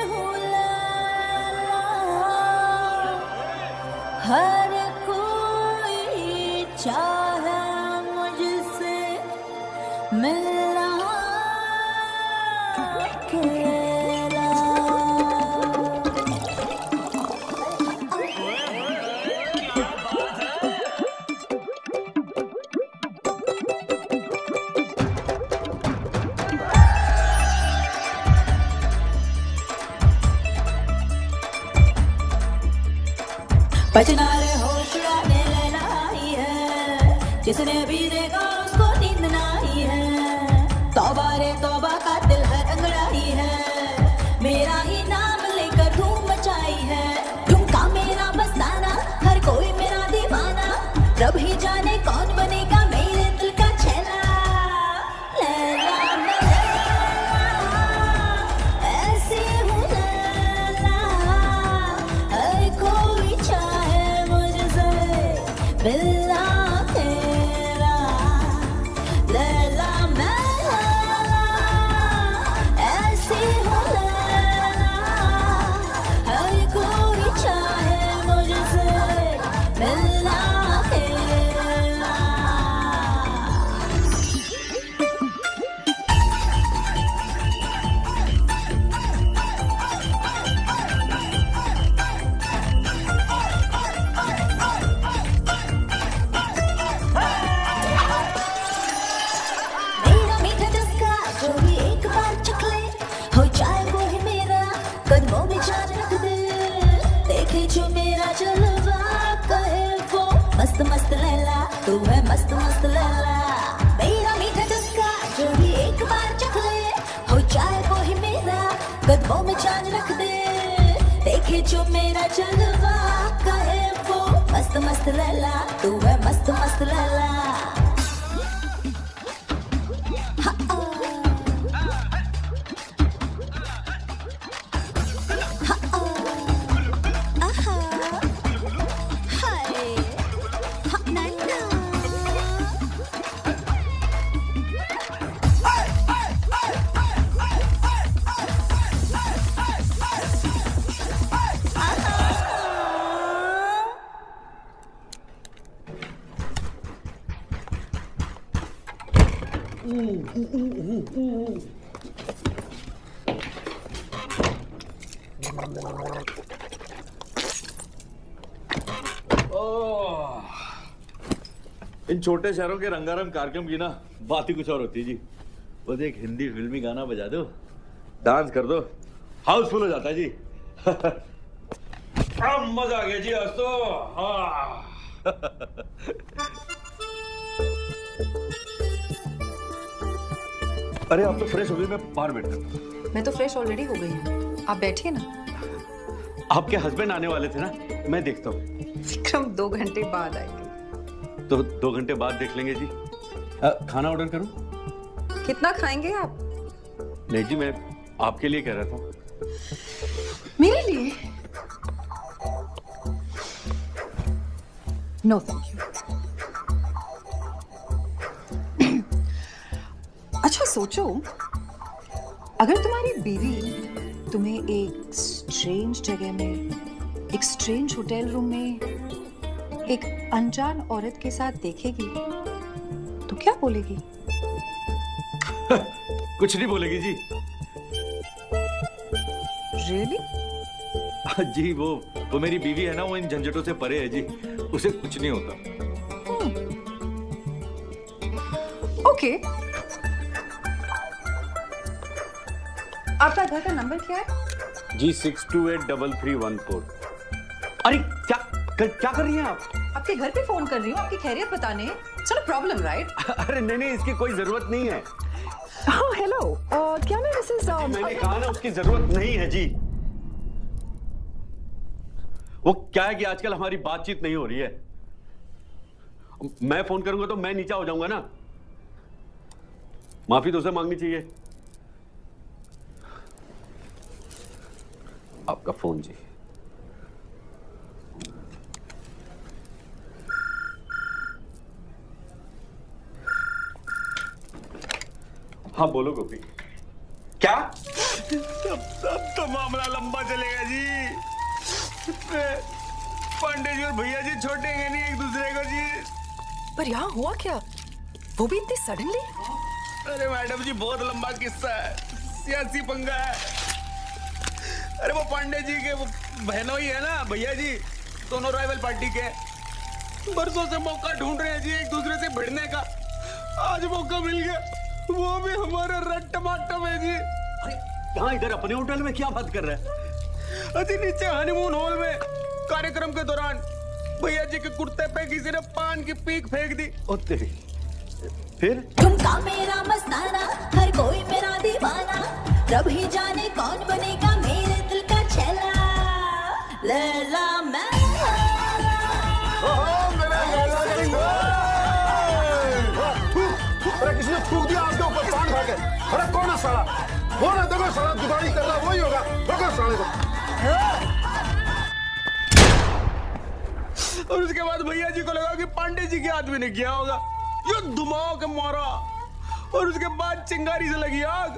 हूँ लैला, हर कोई चाहे मुझसे मिलना अकेला. बचना रे होश उड़ाने लेना आई है, जिसने भी देखा उसको नींद ना आई है. तौबा रे तौबा का दिल है अंगड़ाई है, मेरा ही नाम लेकर धूम मचाई है. ठुमका मेरा बसाना, हर कोई मेरा दीवाना, रब ही जाने कौन बनेगा मेरे दिल का छैला. लैला मैं लैला ऐसी हूँ लैला, हर कोई चाहे मुझसे मिलना तेरा. लैला मैं लैला ऐसी हूँ लैला, हर कोई चाहे मुझसे मिलना तेरा. मस्त मस्त लैला, तू है मस्त मस्त लैला। मेरा मीठा चस्का जो भी एक बार चख ले, हो जाए वो ही मेरा, कदमों में जान रख दे। देखे जो मेरा जलवा, कहे वो मस्त मस्त लैला, तू है मस्त मस्त लैला। इन छोटे शहरों के रंगारंग कार्यक्रम की ना बात ही कुछ और होती है जी। बस एक हिंदी फिल्मी गाना बजा दो, डांस कर दो, हाउसफुल हो जाता है जी। मजा आ गया जी आज तो। अरे आप तो फ्रेश हो गई, मैं बाहर बैठता हूँ। मैं तो फ्रेश ऑलरेडी हो गई हूँ, आप बैठिए ना। आपके हस्बैंड आने वाले थे ना, मैं देखता हूँ। विक्रम 2 घंटे बाद आएंगे। तो 2 घंटे बाद देख लेंगे जी। खाना ऑर्डर करूं? कितना खाएंगे आप? नहीं जी, मैं आपके लिए कह रहा था। मेरे लिए? No thank you. अच्छा सोचो, अगर तुम्हारी बीवी तुम्हें एक स्ट्रेंज जगह में, एक स्ट्रेंज होटल रूम में एक अनजान औरत के साथ देखेगी तो क्या बोलेगी? कुछ नहीं बोलेगी जी। Really? जी वो मेरी बीवी है ना, वो इन झंझटों से परे है जी, उसे कुछ नहीं होता। ओके। आपका घर का नंबर क्या है? जी 62833114। अरे क्या कर रही हैं आप? आपके घर पे फोन कर रही हूँ आपकी खैरियत बताने। It's not a problem, right? अरे नहीं, इसकी कोई जरूरत नहीं है। हाँ हेलो, क्या मैं मिसेस मैंने कहा ना उसकी जरूरत नहीं है जी। वो क्या है कि आजकल हमारी बातचीत नहीं हो रही है। मैं फोन करूंगा तो मैं नीचा हो जाऊंगा ना, माफी तो उसे मांगनी चाहिए। आपका फोन जी। हाँ बोलो गोपी। क्या? सब तो मामला लंबा चलेगा जी। पांडे जी और भैया जी छोड़ेंगे नहीं एक दूसरे को जी। पर यहाँ हुआ क्या? वो भी इतनी सडनली? अरे मैडम जी बहुत लंबा किस्सा है, सियासी पंगा है। अरे वो पांडे जी के वो बहनों ही है ना, भैया जी, दोनों राइवल पार्टी के, बरसों से मौका ढूंढ रहे हैं जी एक दूसरे से भिड़ने का। आज मौका मिल गया, वो भी हमारे रट टमाटर में जी। अरे यहाँ इधर अपने होटल में क्या बात कर रहा है? अति नीचे हनीमून हॉल में कार्यक्रम के दौरान भैया जी के कुर्ते पे किसी ने पान की पीक फेंक दी। ओ तेरी। फिर? ठुमका मेरा मस्ताना, हर कोई मेरा दीवाना, रब ही जाने कौन बनेगा मेरे दिल का चेला। लैला मैं अरे किसी ने थूक दिया आपके ऊपर पान खा के। अरे कौन है साला? वो ना देखो साला दुकानी कर रहा, वही होगा। पकड़ साले को। और उसके बाद भैया जी को लगा कि पांडे जी के आदमी ने किया होगा, ये धुमाव के मारा। और उसके बाद चिंगारी से लगी आग,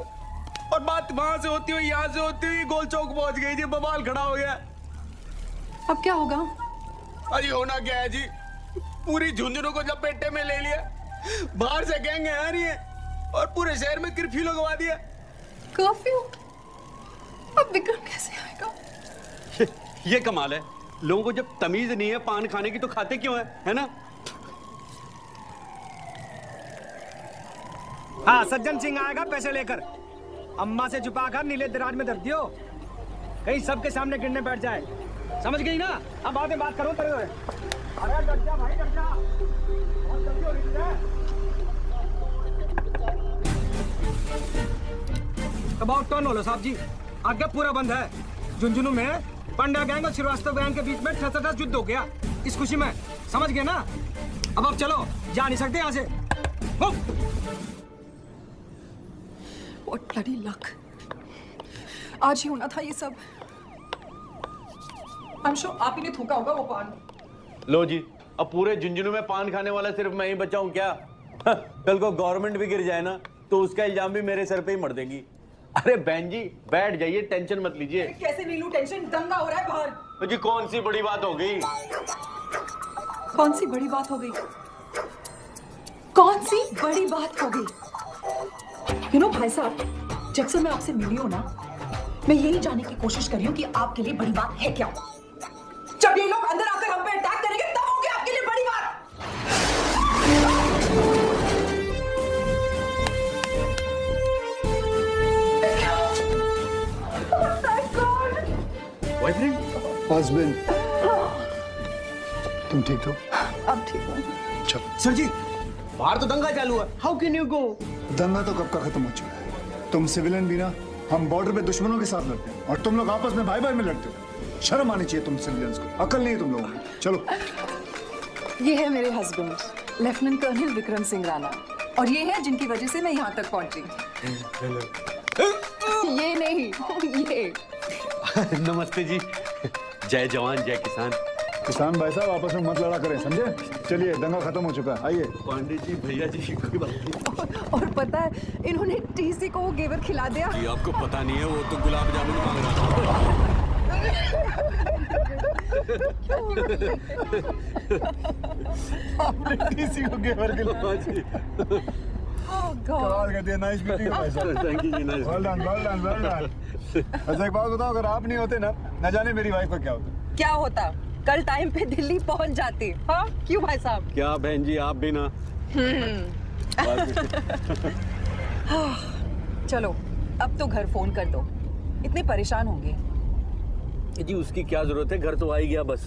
और बात वहां से होती हुई यहाँ से होती हुई गोल चौक पहुंच गई जी। बवाल खड़ा हो गया। अब क्या होगा? अरे होना क्या है जी, पूरी झुंझुनों को लपेटे में ले लिया, बाहर से गैंग आ रही है और पूरे शहर में कर्फ्यू लगवा दिया। कर्फ्यू? अब विक्रम कैसे आएगा? ये कमाल है, लोगों को जब तमीज नहीं है पान खाने की तो खाते क्यों है ना? हाँ, सज्जन सिंह आएगा पैसे लेकर। अम्मा से छुपाकर नीले दराज में धर दियो, कहीं सबके सामने गिरने बैठ जाए। समझ गई ना? अब बाद में बात करो तेरे। अरे डर जा भाई, डर जा। बहुत जल्दी हो रही है। अबाउट टर्न होलो साहब जी, आगे पूरा बंद है। झुंझुनू में पंडा गैंग और श्रीवास्तव गैंग के बीच में ठस युद्ध हो गया इस खुशी में, समझ गए ना? अब आप चलो, जा नहीं सकते यहाँ से। What bloody luck. आज ही होना था ये सब। I'm sure आप ही ने थूका होगा वो पान। लो जी, अब पूरे झुंझुनू में पान खाने वाला सिर्फ मैं ही बचा हूँ क्या? कल को गवर्नमेंट भी गिर जाए ना तो उसका इल्जाम भी मेरे सर पे ही मर देंगी। अरे बहन जी बैठ जाइए, टेंशन मत लीजिए। कैसे नहीं लूं टेंशन, दंगा हो रहा है बाहर। तो जी कौन सी बड़ी बात हो गई? कौन सी बड़ी बात हो गई? कौन सी बड़ी बात हो गई? You know, भाई साहब, जब से मैं आपसे मिली हूं ना, मैं यही जानने की कोशिश कर रही हूँ कि आपके लिए बड़ी बात है क्या? जब ये लोग अंदर आकर हम पे अटैक करेंगे तब होगी आपके लिए बड़ी बात। बॉयफ्रेंड? हस्बैंड। तुम ठीक हो? अब ठीक हूँ। चल। सर जी, बाहर तो दंगा चालू है। How can you go? दंगा तो कब का खत्म हो चुका है। तुम सिविलियन भी ना, हम बॉर्डर पे दुश्मनों के साथ लड़ते हैं और तुम लोग आपस में भाई भाई में लड़ते हो। शर्म आनी चाहिए तुम सिविलियंस को, अकल नहीं है तुम लोगों में। चलो। ये है मेरे husband, lieutenant colonel Vikram Singh Rana, और ये है जिनकी वजह से मैं यहाँ तक पहुंची। ये नहीं, ये। नमस्ते जी। जय जवान जय किसान। किसान भाई साहब आपस में मत लड़ा करें, समझे? चलिए, दंगा खत्म हो चुका है, आइए। पांडे जी, भैया जी, कोई बात नहीं। और पता है, इन्होंने टीसी को वो गेवर खिला दिया। जी आपको पता नहीं है, वो तो गुलाब जामुन मांग रहा था। टीसी को गेवर खिला दिया। कमाल कर दिया, नाइस मीटिंग भाई साहब। थैंक यू जी, nice. Well done, well done, well done. अच्छा एक बात बताओ, अगर आप नहीं होते ना, न जाने मेरी वाइफ का क्या होता। क्या होता? कल टाइम पे दिल्ली पहुंच जाती। हाँ क्यों भाई साहब? क्या बहन जी, आप भी ना। चलो अब तो घर फोन कर दो, इतने परेशान होंगे। जी उसकी क्या जरूरत है, घर तो आ ही गया बस।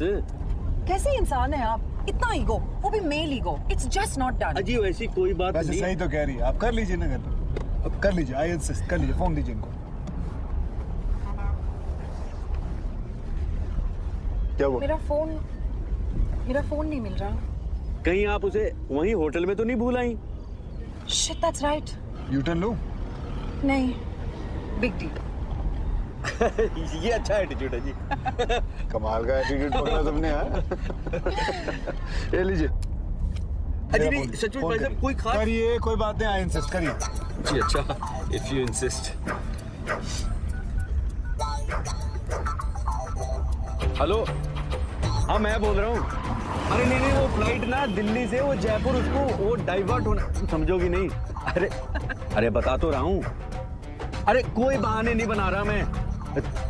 कैसे इंसान है आप, इतना ईगो, वो भी male ego, it's just not done. अजी वैसी कोई बात नहीं। सही तो कह रही है, आप कर लीजिए ना, घर अब कर लीजिए, आई इंसिस्ट, कर लीजिए, फोन दीजिए इनको। क्या हुआ? मेरा फोन नहीं मिल रहा। कहीं आप उसे वहीं होटल में तो नहीं भूल आई? Shit, that's right. U turn लो। नहीं, बिग डील। ये अच्छा एटीट्यूड है जी। कमाल का एटीट्यूड पकड़ा तुमने यार। ये लीजिए। अजी नहीं, सच में भाई साहब कोई खास करिए, कोई बात नहीं, आई इंसिस्ट, करिए। जी अच्छा, इफ यू इंसिस्ट। हेलो, हाँ मैं बोल रहा हूँ। अरे नहीं, वो फ्लाइट ना दिल्ली से वो जयपुर, उसको वो डाइवर्ट होना, समझोगी नहीं। अरे बता तो रहा हूँ। अरे कोई बहाने नहीं बना रहा मैं,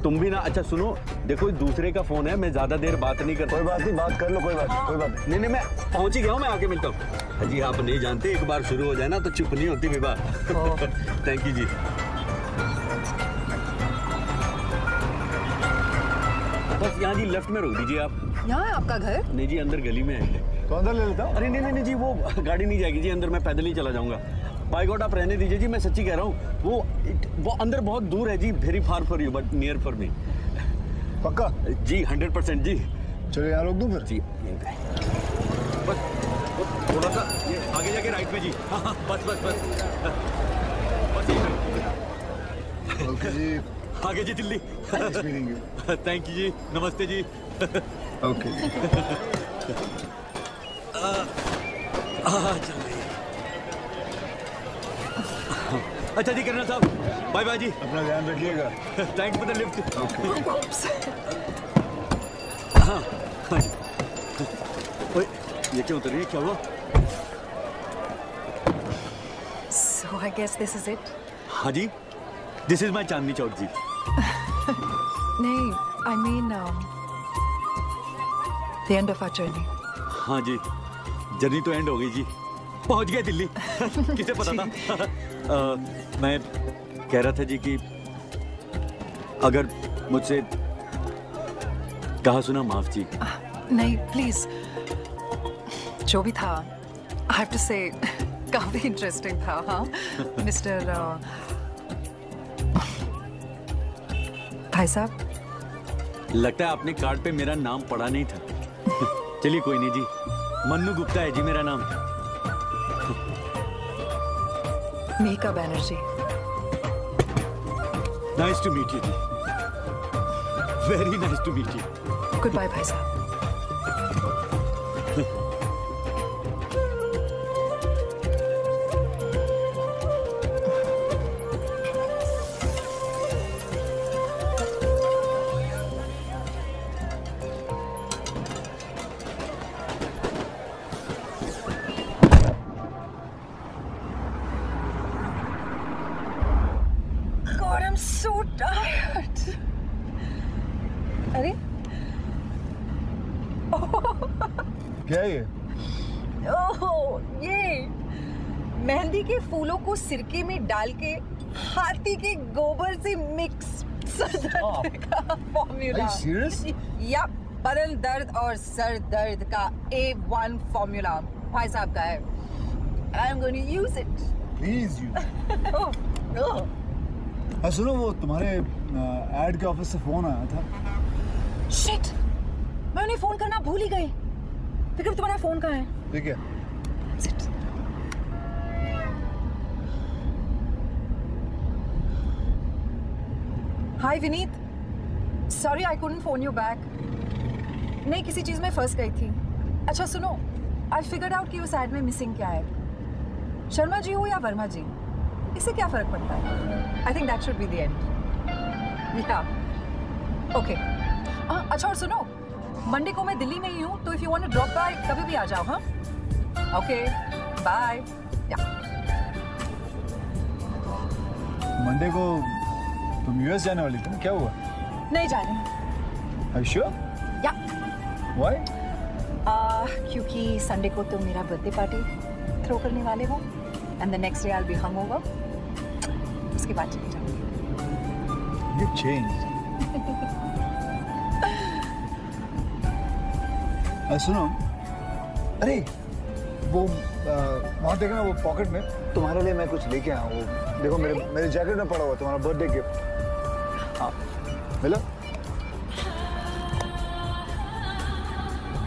तुम भी ना। अच्छा सुनो, देखो दूसरे का फोन है, मैं ज्यादा देर बात नहीं करता। कोई बात नहीं, बात कर लो, कोई बात नहीं, कोई बात नहीं। मैं पहुंच ही गया हूँ, मैं आके मिलता हूँ। जी आप नहीं जानते, एक बार शुरू हो जाए ना तो चुप नहीं होती विवाह। थैंक यू जी। बस यहाँ जी लेफ्ट में रोक दीजिए आप। यहाँ है आपका घर? नहीं जी, अंदर गली में है। तो अंदर ले लेता हूँ। अरे नहीं जी, वो गाड़ी नहीं जाएगी जी अंदर, मैं पैदल ही चला जाऊंगा। बाय गॉड आप रहने दीजिए जी, मैं सच्ची कह रहा हूँ। वो अंदर बहुत दूर है जी, very far for you but near for me. पक्का? जी 100% जी। चलो यहाँ रोक दूँ फिर? जी बस थोड़ा सा ये आगे जाके राइट में जी। हाँ बस। ओके जी, आगे जी दिल्ली। थैंक यू जी, नमस्ते जी। ओके। चल रही है। अच्छा जी कर्नल साहब, बाय बाय जी। अपना ध्यान रखिएगा। Thanks for the lift. हाँ जी। ओए ये क्यों उतर रही है, क्या हुआ? So I guess this is it. हाँ जी, this is my Chandni Chowk जी। नहीं, I mean the end of our journey. हाँ जी, जर्नी तो एंड हो गई जी, पहुंच गए दिल्ली। किसे पता था? मैं कह रहा था जी कि अगर मुझसे कहा सुना माफ जी। नहीं प्लीज, जो भी था आई हैव टू से काफी इंटरेस्टिंग था। हाँ मिस्टर भाई साहब, लगता है आपने कार्ड पे मेरा नाम पढ़ा नहीं था। चलिए कोई नहीं जी, मन्नू गुप्ता है जी मेरा नाम। Megha Banerjee. Nice to meet you जी, very nice to meet you. Good bye भाई साहब। क्या है ये? ओह, ये मेहंदी के फूलों को सिरके में डाल के हाथी के गोबर से मिक्स का फॉर्मूला। या बदन दर्द और सर दर्द का A1 फॉर्मूला भाई साहब का है। I am going to use it. Please use. सुनो, वो तुम्हारे एड के ऑफिस से फोन आया था। शिट, मैं उन्हें फोन करना भूल ही गई। विक्रम, तुम्हारा फोन कहाँ है? ठीक है। Hi Vineet, sorry I couldn't phone you back. नहीं, किसी चीज में फंस गई थी। अच्छा सुनो, आई फिगर्ड आउट कि उस एड में मिसिंग क्या है। शर्मा जी हो या वर्मा जी, इससे क्या फर्क पड़ता है? I think that should be the end. या ओके। अच्छा और सुनो, मंडे को मैं दिल्ली में ही हूँ, तो if you want to drop by कभी भी आ जाओ। हाँ ओके, बाय। मंडे को तुम यूएस जाने वाली थी, क्या हुआ? नहीं जा रही। Are you sure? या Why? क्योंकि संडे को तुम मेरा बर्थडे पार्टी थ्रो करने वाले हो and the next day I will be hangover. उसके बाद चली जाऊंगी। You changed. सुनो, अरे वो वहाँ देखना, वो पॉकेट में तुम्हारे लिए मैं कुछ लेके आया हूँ। वो देखो मेरे जैकेट में पड़ा हुआ तुम्हारा बर्थडे गिफ्ट। हाँ मिला?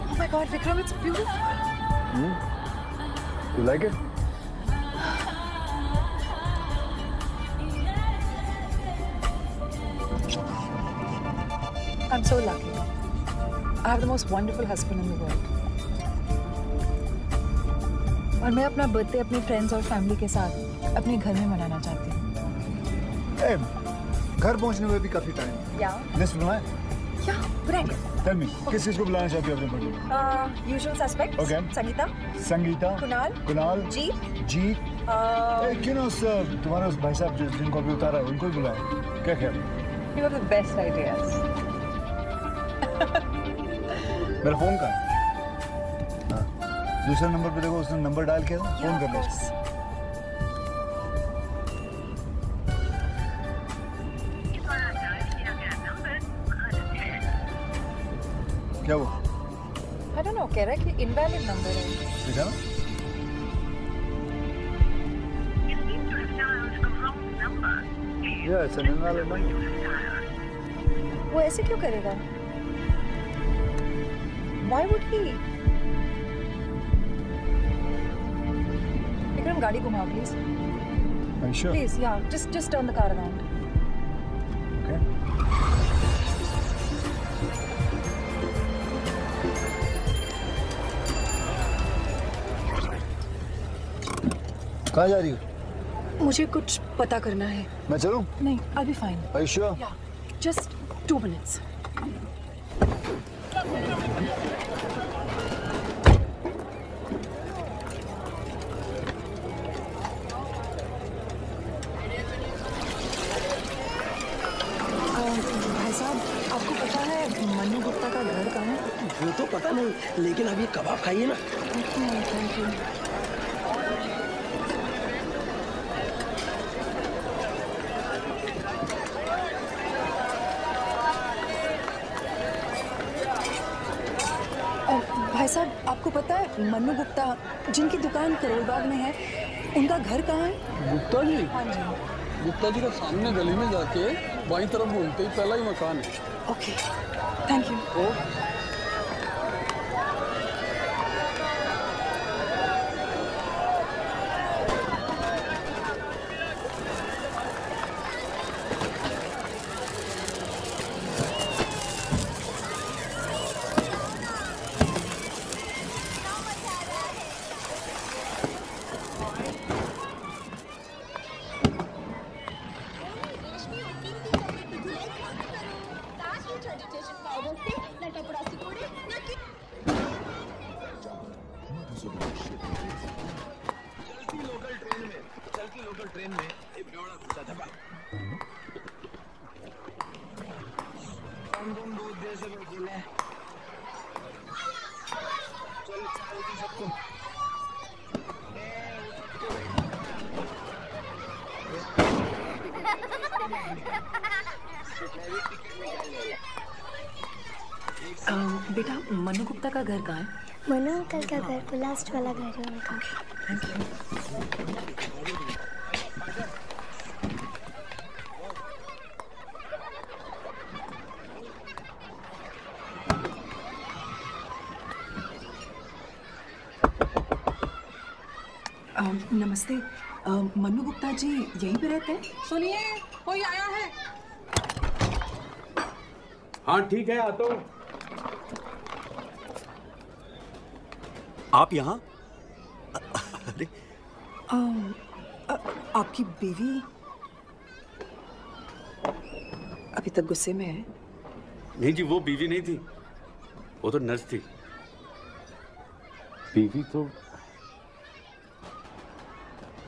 Oh my God, Vikram, it's beautiful. You like it? I'm so lucky. I have the most wonderful husband in the world. और मैं अपना बर्थडे अपने फ्रेंड्स और फैमिली के साथ अपने घर में मनाना चाहती हूँ। घर पहुँचने में भी काफी टाइम। या लिस्ट बनाए? या ब्रेक। Tell me, किस को बुलाना चाहती हो अपने birthday? Usual suspects. Okay. Sangeeta, Kunal, Jeet. क्यों ना उस तुम्हारे उस भाई साहब जिनको अभी उतारा है उनको ही बुलाओ। क्या ख्याल? You have the best ideas. मेरा फोन कहाँ है? हाँ, दूसरे नंबर पे देखो, उसने नंबर डायल किया था, फोन कर लो। क्या वो? I don't know, कह रहा है कि invalid number है। देखा ना? Yeah, it's an invalid number. वो ऐसे क्यों करेगा? Why would he? Vikram, गाड़ी घुमाओ please. Are you sure? Please, yeah, just turn the car around. Okay. कहाँ जा रही हो? मुझे कुछ पता करना है। मैं चलूं? नहीं, I'll be fine. Are you sure? Yeah, just 2 minutes. भाई साहब, आपको पता है मन्नू गुप्ता का घर कहाँ है? वो तो पता नहीं, लेकिन अब ये कबाब खाइए ना। Thank you. भाई साहब, आपको पता है मन्नू गुप्ता जिनकी दुकान करोलबाग में है, उनका घर कहाँ है? गुप्ता जी? हाँ जी। गुप्ता जी का सामने गली में जाके बाईं तरफ बोलते ही पहला ही मकान है। Okay, thank you. बेटा, मन्नू गुप्ता का घर कहाँ है? मनु अंकल का घर तो लास्ट वाला घर है उनका। Thank you. नमस्ते, मन्नू गुप्ता जी यहीं पे रहते हैं? सुनिए, कोई आया है? हाँ ठीक है, आता हूँ। आप यहाँ? अरे आपकी बीवी अभी तक गुस्से में है? नहीं जी, वो बीवी नहीं थी, वो तो नर्स थी। बीवी तो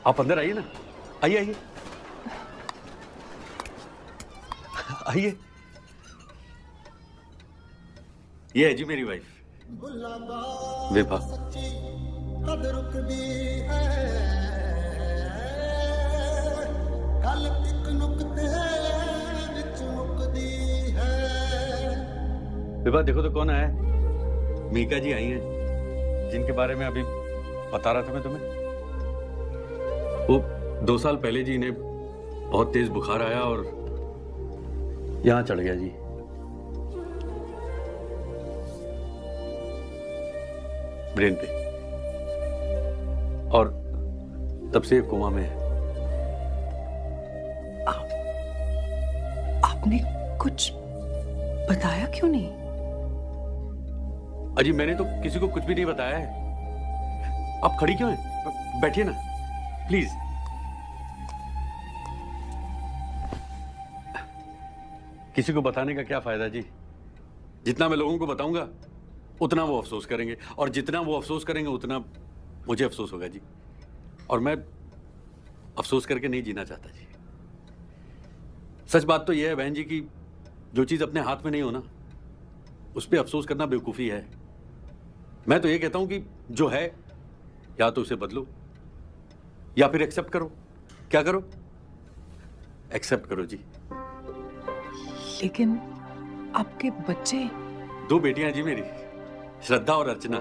आप अंदर आइए ना, आइए आइए आइए। ये है जी मेरी वाइफ विभा। विभा देखो तो कौन आया है। मीका जी आई हैं, जिनके बारे में अभी बता रहा था मैं तुम्हें। वो 2 साल पहले जी इन्हें बहुत तेज बुखार आया और यहां चढ़ गया जी। ब्रेन पे, और तब से कोमा में है। आपने कुछ बताया क्यों नहीं? अजी मैंने तो किसी को कुछ भी नहीं बताया है। आप खड़ी क्यों हैं? बैठिए ना प्लीज। किसी को बताने का क्या फायदा जी? जितना मैं लोगों को बताऊंगा उतना वो अफसोस करेंगे, और जितना वो अफसोस करेंगे उतना मुझे अफसोस होगा जी। और मैं अफसोस करके नहीं जीना चाहता जी। सच बात तो यह है बहन जी कि जो चीज अपने हाथ में नहीं हो ना, उस पर अफसोस करना बेवकूफी है। मैं तो ये कहता हूं कि जो है या तो उसे बदलो या फिर एक्सेप्ट करो। क्या करो? एक्सेप्ट करो जी। लेकिन आपके बच्चे? 2 बेटियां जी मेरी, श्रद्धा और अर्चना।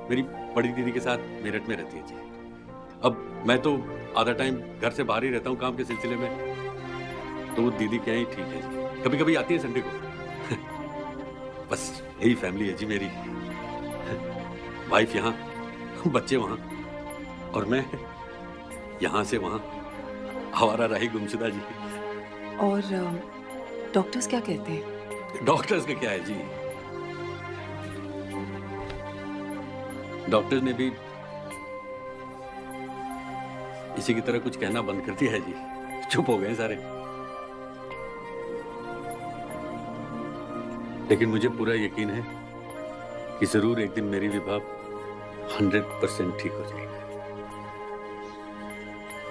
मेरी बड़ी दीदी के साथ मेरठ में रहती है जी। अब मैं तो आधा टाइम घर से बाहर ही रहता हूँ काम के सिलसिले में, तो वो दीदी क्या ही ठीक है जी। कभी कभी आती है संडे को। बस यही फैमिली है जी मेरी। वाइफ यहाँ, बच्चे वहाँ, और मैं यहाँ से वहाँ आवारा राही गुमशुदा जी। और डॉक्टर्स क्या कहते हैं? डॉक्टर्स का क्या है जी, डॉक्टर ने भी इसी की तरह कुछ कहना बंद कर दिया है जी। चुप हो गए सारे। लेकिन मुझे पूरा यकीन है कि जरूर एक दिन मेरी विभा 100% ठीक हो जाएगी।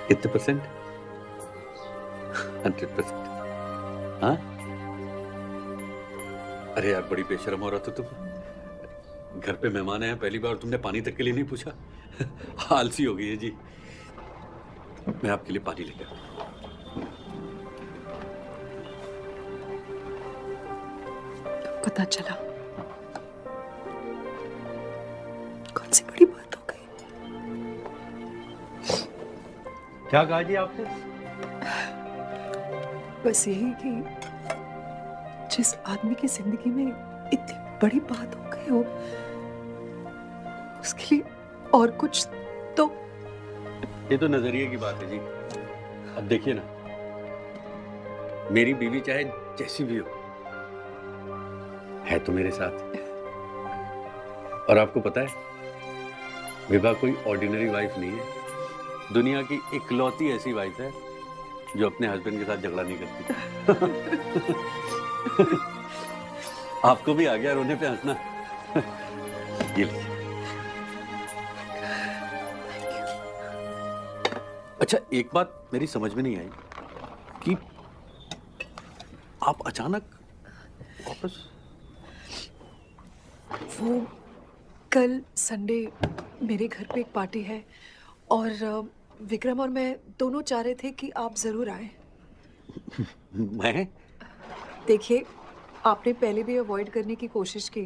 कितने परसेंट? 100%। हाँ? अरे यार बड़ी बेशर्म हो रहा था तुम। घर पे मेहमान आए हैं पहली बार, तुमने पानी तक के लिए नहीं पूछा। आलसी हो गई है जी। मैं आपके लिए पानी लेकर पता चला कौन सी बड़ी बात हो गई? क्या कहा जी आपने? बस यही कि जिस आदमी की जिंदगी में इतनी बड़ी बात हो गई हो, उसके लिए और कुछ तो। ये तो नजरिए की बात है जी। अब देखिए ना, मेरी बीवी चाहे जैसी भी हो, है तो मेरे साथ। और आपको पता है, विभा कोई ऑर्डिनरी वाइफ नहीं है। दुनिया की इकलौती ऐसी वाइफ है जो अपने हस्बैंड के साथ झगड़ा नहीं करती। आपको भी आ गया रोने पे हंसना। ये लीजिए। अच्छा, एक बात मेरी समझ में नहीं आई कि आप अचानक वापस। वो कल संडे मेरे घर पे एक पार्टी है और विक्रम और मैं दोनों चाह रहे थे कि आप जरूर आए। मैं? देखिए, आपने पहले भी अवॉइड करने की कोशिश की,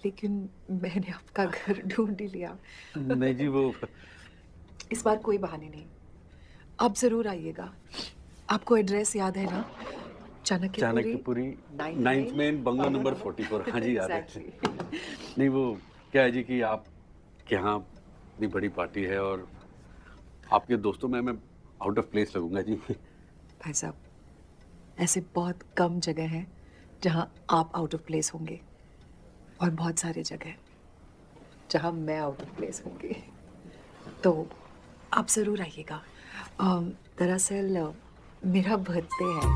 लेकिन मैंने आपका घर ढूंढ ही लिया। नहीं जी, वो इस बार कोई बहाने नहीं, आप जरूर आइएगा। आपको एड्रेस याद है ना? Chanakyapuri 9th main bungalow number 44। हाँ जी, याद है। नहीं, वो क्या है जी कि आप यहाँ इतनी बड़ी पार्टी है और आपके दोस्तों में मैं आउट ऑफ प्लेस लगूंगा जी। भाई साहब, ऐसे बहुत कम जगह हैं जहाँ आप आउट ऑफ प्लेस होंगे और बहुत सारे जगह जहाँ मैं आउट ऑफ प्लेस होंगी। तो आप ज़रूर आइएगा। दरअसल मेरा बर्थडे है।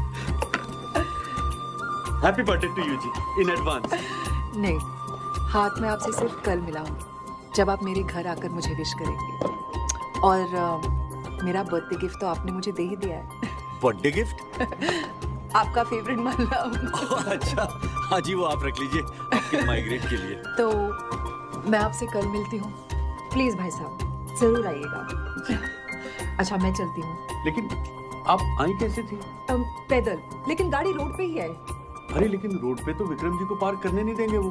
हैप्पी बर्थडे टू यू जी, इन एडवांस। नहीं, हाथ में आपसे सिर्फ कल मिला हूँ, जब आप मेरे घर आकर मुझे विश करेंगे। और मेरा बर्थडे गिफ्ट तो आपने मुझे दे ही दिया है। Birthday gift? आपका फेवरेट माला। अच्छा, हाँ जी, वो आप रख लीजिए आपके माइग्रेट के लिए। तो मैं आपसे कल मिलती हूँ। प्लीज भाई साहब, जरूर आइएगा। अच्छा, मैं चलती हूँ। लेकिन आप आई कैसे थी? पैदल, लेकिन गाड़ी रोड पे ही है। अरे लेकिन रोड पे तो विक्रम जी को पार्क करने नहीं देंगे, वो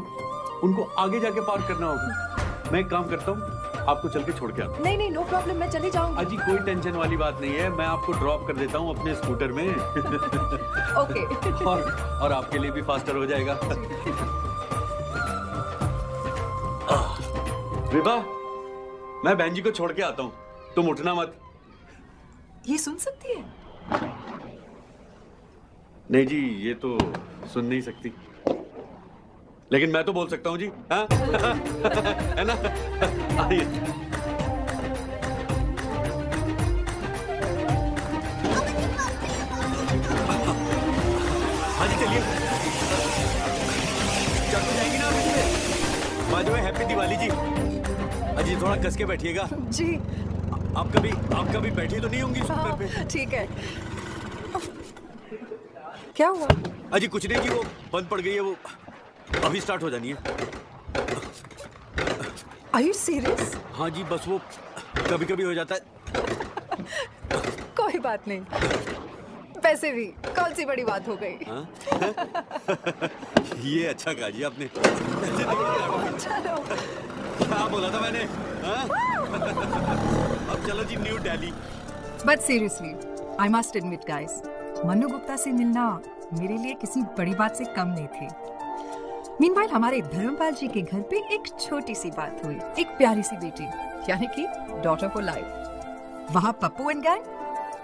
उनको आगे जाके पार्क करना होगा। मैं एक काम करता हूँ, आपको चल के छोड़ के आता हूँ। नहीं, नो प्रॉब्लम, मैं चली जाऊंगी। अजी कोई टेंशन वाली बात नहीं है, मैं आपको ड्रॉप कर देता हूँ अपने स्कूटर में। ओके। और आपके लिए भी फास्टर हो जाएगा। विभा, मैं बहन जी को छोड़ के आता हूँ, तुम उठना मत। ये सुन सकती है? नहीं जी, ये तो सुन नहीं सकती, लेकिन मैं तो बोल सकता हूँ जी। हाँ? है ना? आइए। हाँ जी, चलिए। चल तो जाएंगी ना आप इसमें? बाजू में हैप्पी दिवाली जी। अजी थोड़ा कस के बैठिएगा जी। आप कभी बैठी तो नहीं होंगी स्कूटर पे? ठीक है। क्या हुआ? अजी कुछ नहीं जी, वो बंद पड़ गई है, वो अभी स्टार्ट हो जानी है। Are you serious? हाँ जी, बस वो कभी कभी हो जाता है। कोई बात नहीं, वैसे भी कौन सी बड़ी बात हो गई। ये अच्छा कहा जी आपने। चलो। क्या बोला था मैंने? अब चलो जी, New Delhi. But seriously, I must admit guys, Manu Gupta से मिलना मेरे लिए किसी बड़ी बात से कम नहीं थी। मीनवाइल हमारे धर्मपाल जी के घर पे एक छोटी सी बात हुई, एक प्यारी सी बेटी, यानी कि डॉटर फॉर लाइफ। वहाँ पप्पू एंड गैंग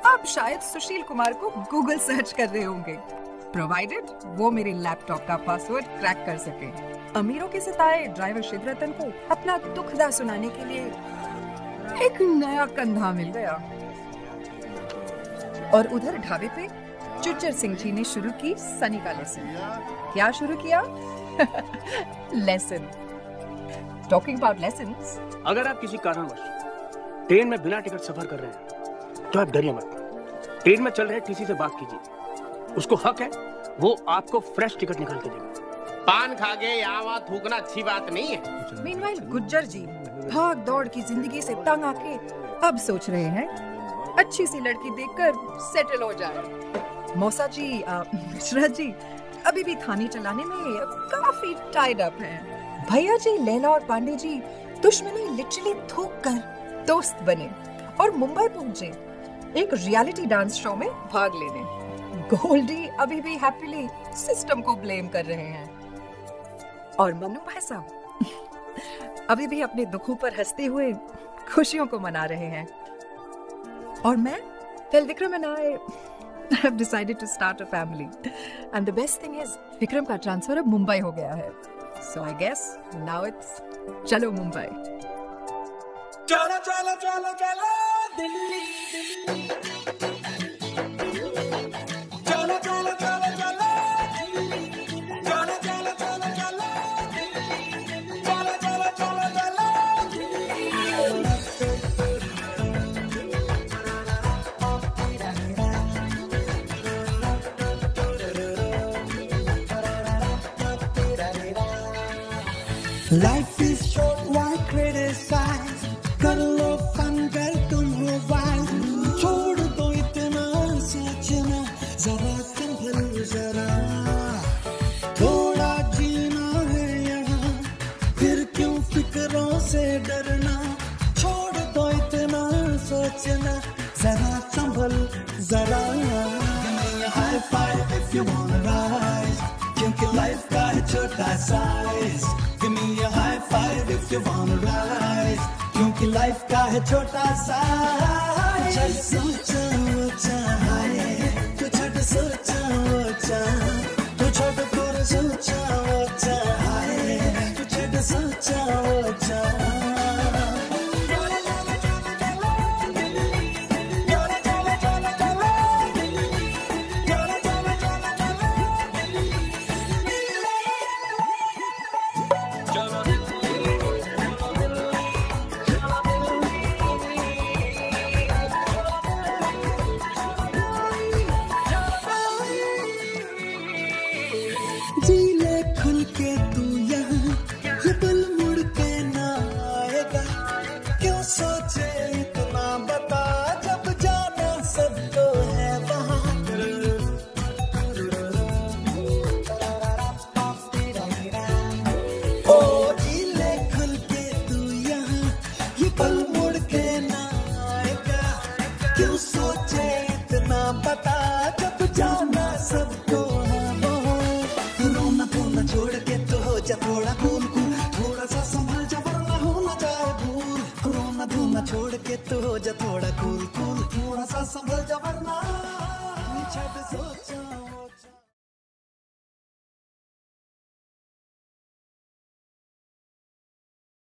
अब शायद सुशील कुमार को गूगल सर्च कर रहे होंगे, प्रोवाइडेड वो मेरे लैपटॉप का पासवर्ड क्रैक कर सके। अमीरों के सितारे ड्राइवर शिवरतन को अपना दुखदा सुनाने के लिए एक नया कंधा मिल गया। और उधर ढाबे पे चुच्चर सिंह जी ने शुरू की सनी का लेसन। क्या शुरू किया? लेसन। टॉकिंग अबाउट लेसन्स, अगर आप किसी कारणवश ट्रेन में बिना टिकट सफर कर रहे हैं तो आप डरिए मत। ट्रेन में चल रहे टीसी से बात कीजिए, उसको हक है, वो आपको फ्रेश टिकट निकाल के देगा। पान खा के यहाँ थूकना अच्छी बात नहीं है। मीनवाइल गुज्जर जी भाग दौड़ की जिंदगी से तंग आके अब सोच रहे हैं अच्छी सी लड़की देखकर सेटल हो जाए। मौसा जी, मिश्रा जी अभी भी थाने चलाने में काफी टाइड अप हैं। भैया जी लैला और पांडे जी दुश्मनी लिटरली थूक कर दोस्त बने और मुंबई पहुंचे एक रियलिटी डांस शो में भाग लेने। गोल्डी अभी भी हैप्पीली सिस्टम को ब्लेम कर रहे हैं और मन्नू भाई साहब अभी भी अपने दुखों पर हंसते हुए खुशियों को मना रहे हैं। और मैं, well, Vikram and I have decided to start a family. And the best thing is, Vikram का ट्रांसफर अब मुंबई हो गया है। So I guess now it's चलो मुंबई। चलो चलो चलो चलो दिल्ली दिल्ली, चलो चलो चलो चलो दिल्ली, चलो चलो चलो चलो दिल्ली, चलो चलो चलो चलो Delhi. Life is short, why criticize? कर लो फन कर तुम हो वाइज, छोड़ दो इतना सोचना, जरा संभल जरा, थोड़ा जीना है यहाँ, फिर क्यों फिक्रों से डरना, छोड़ दो इतना सोचना, जरा संभल जरा। Give me a high five if you wanna rise, क्योंकि लाइफ का है छोटा size. Give me a high five if you wanna rise, क्योंकि लाइफ का है छोटा सा। चल सोचा वो चाहे, तू छोड़ सोचा वो चाहे, तू छोड़ कर सोचा वो चाहे, तू छोड़ सोचा वो चाहे। छोड़ के तो हो जा थोड़ा कूल कूल, थोड़ा सा संभल जा वरना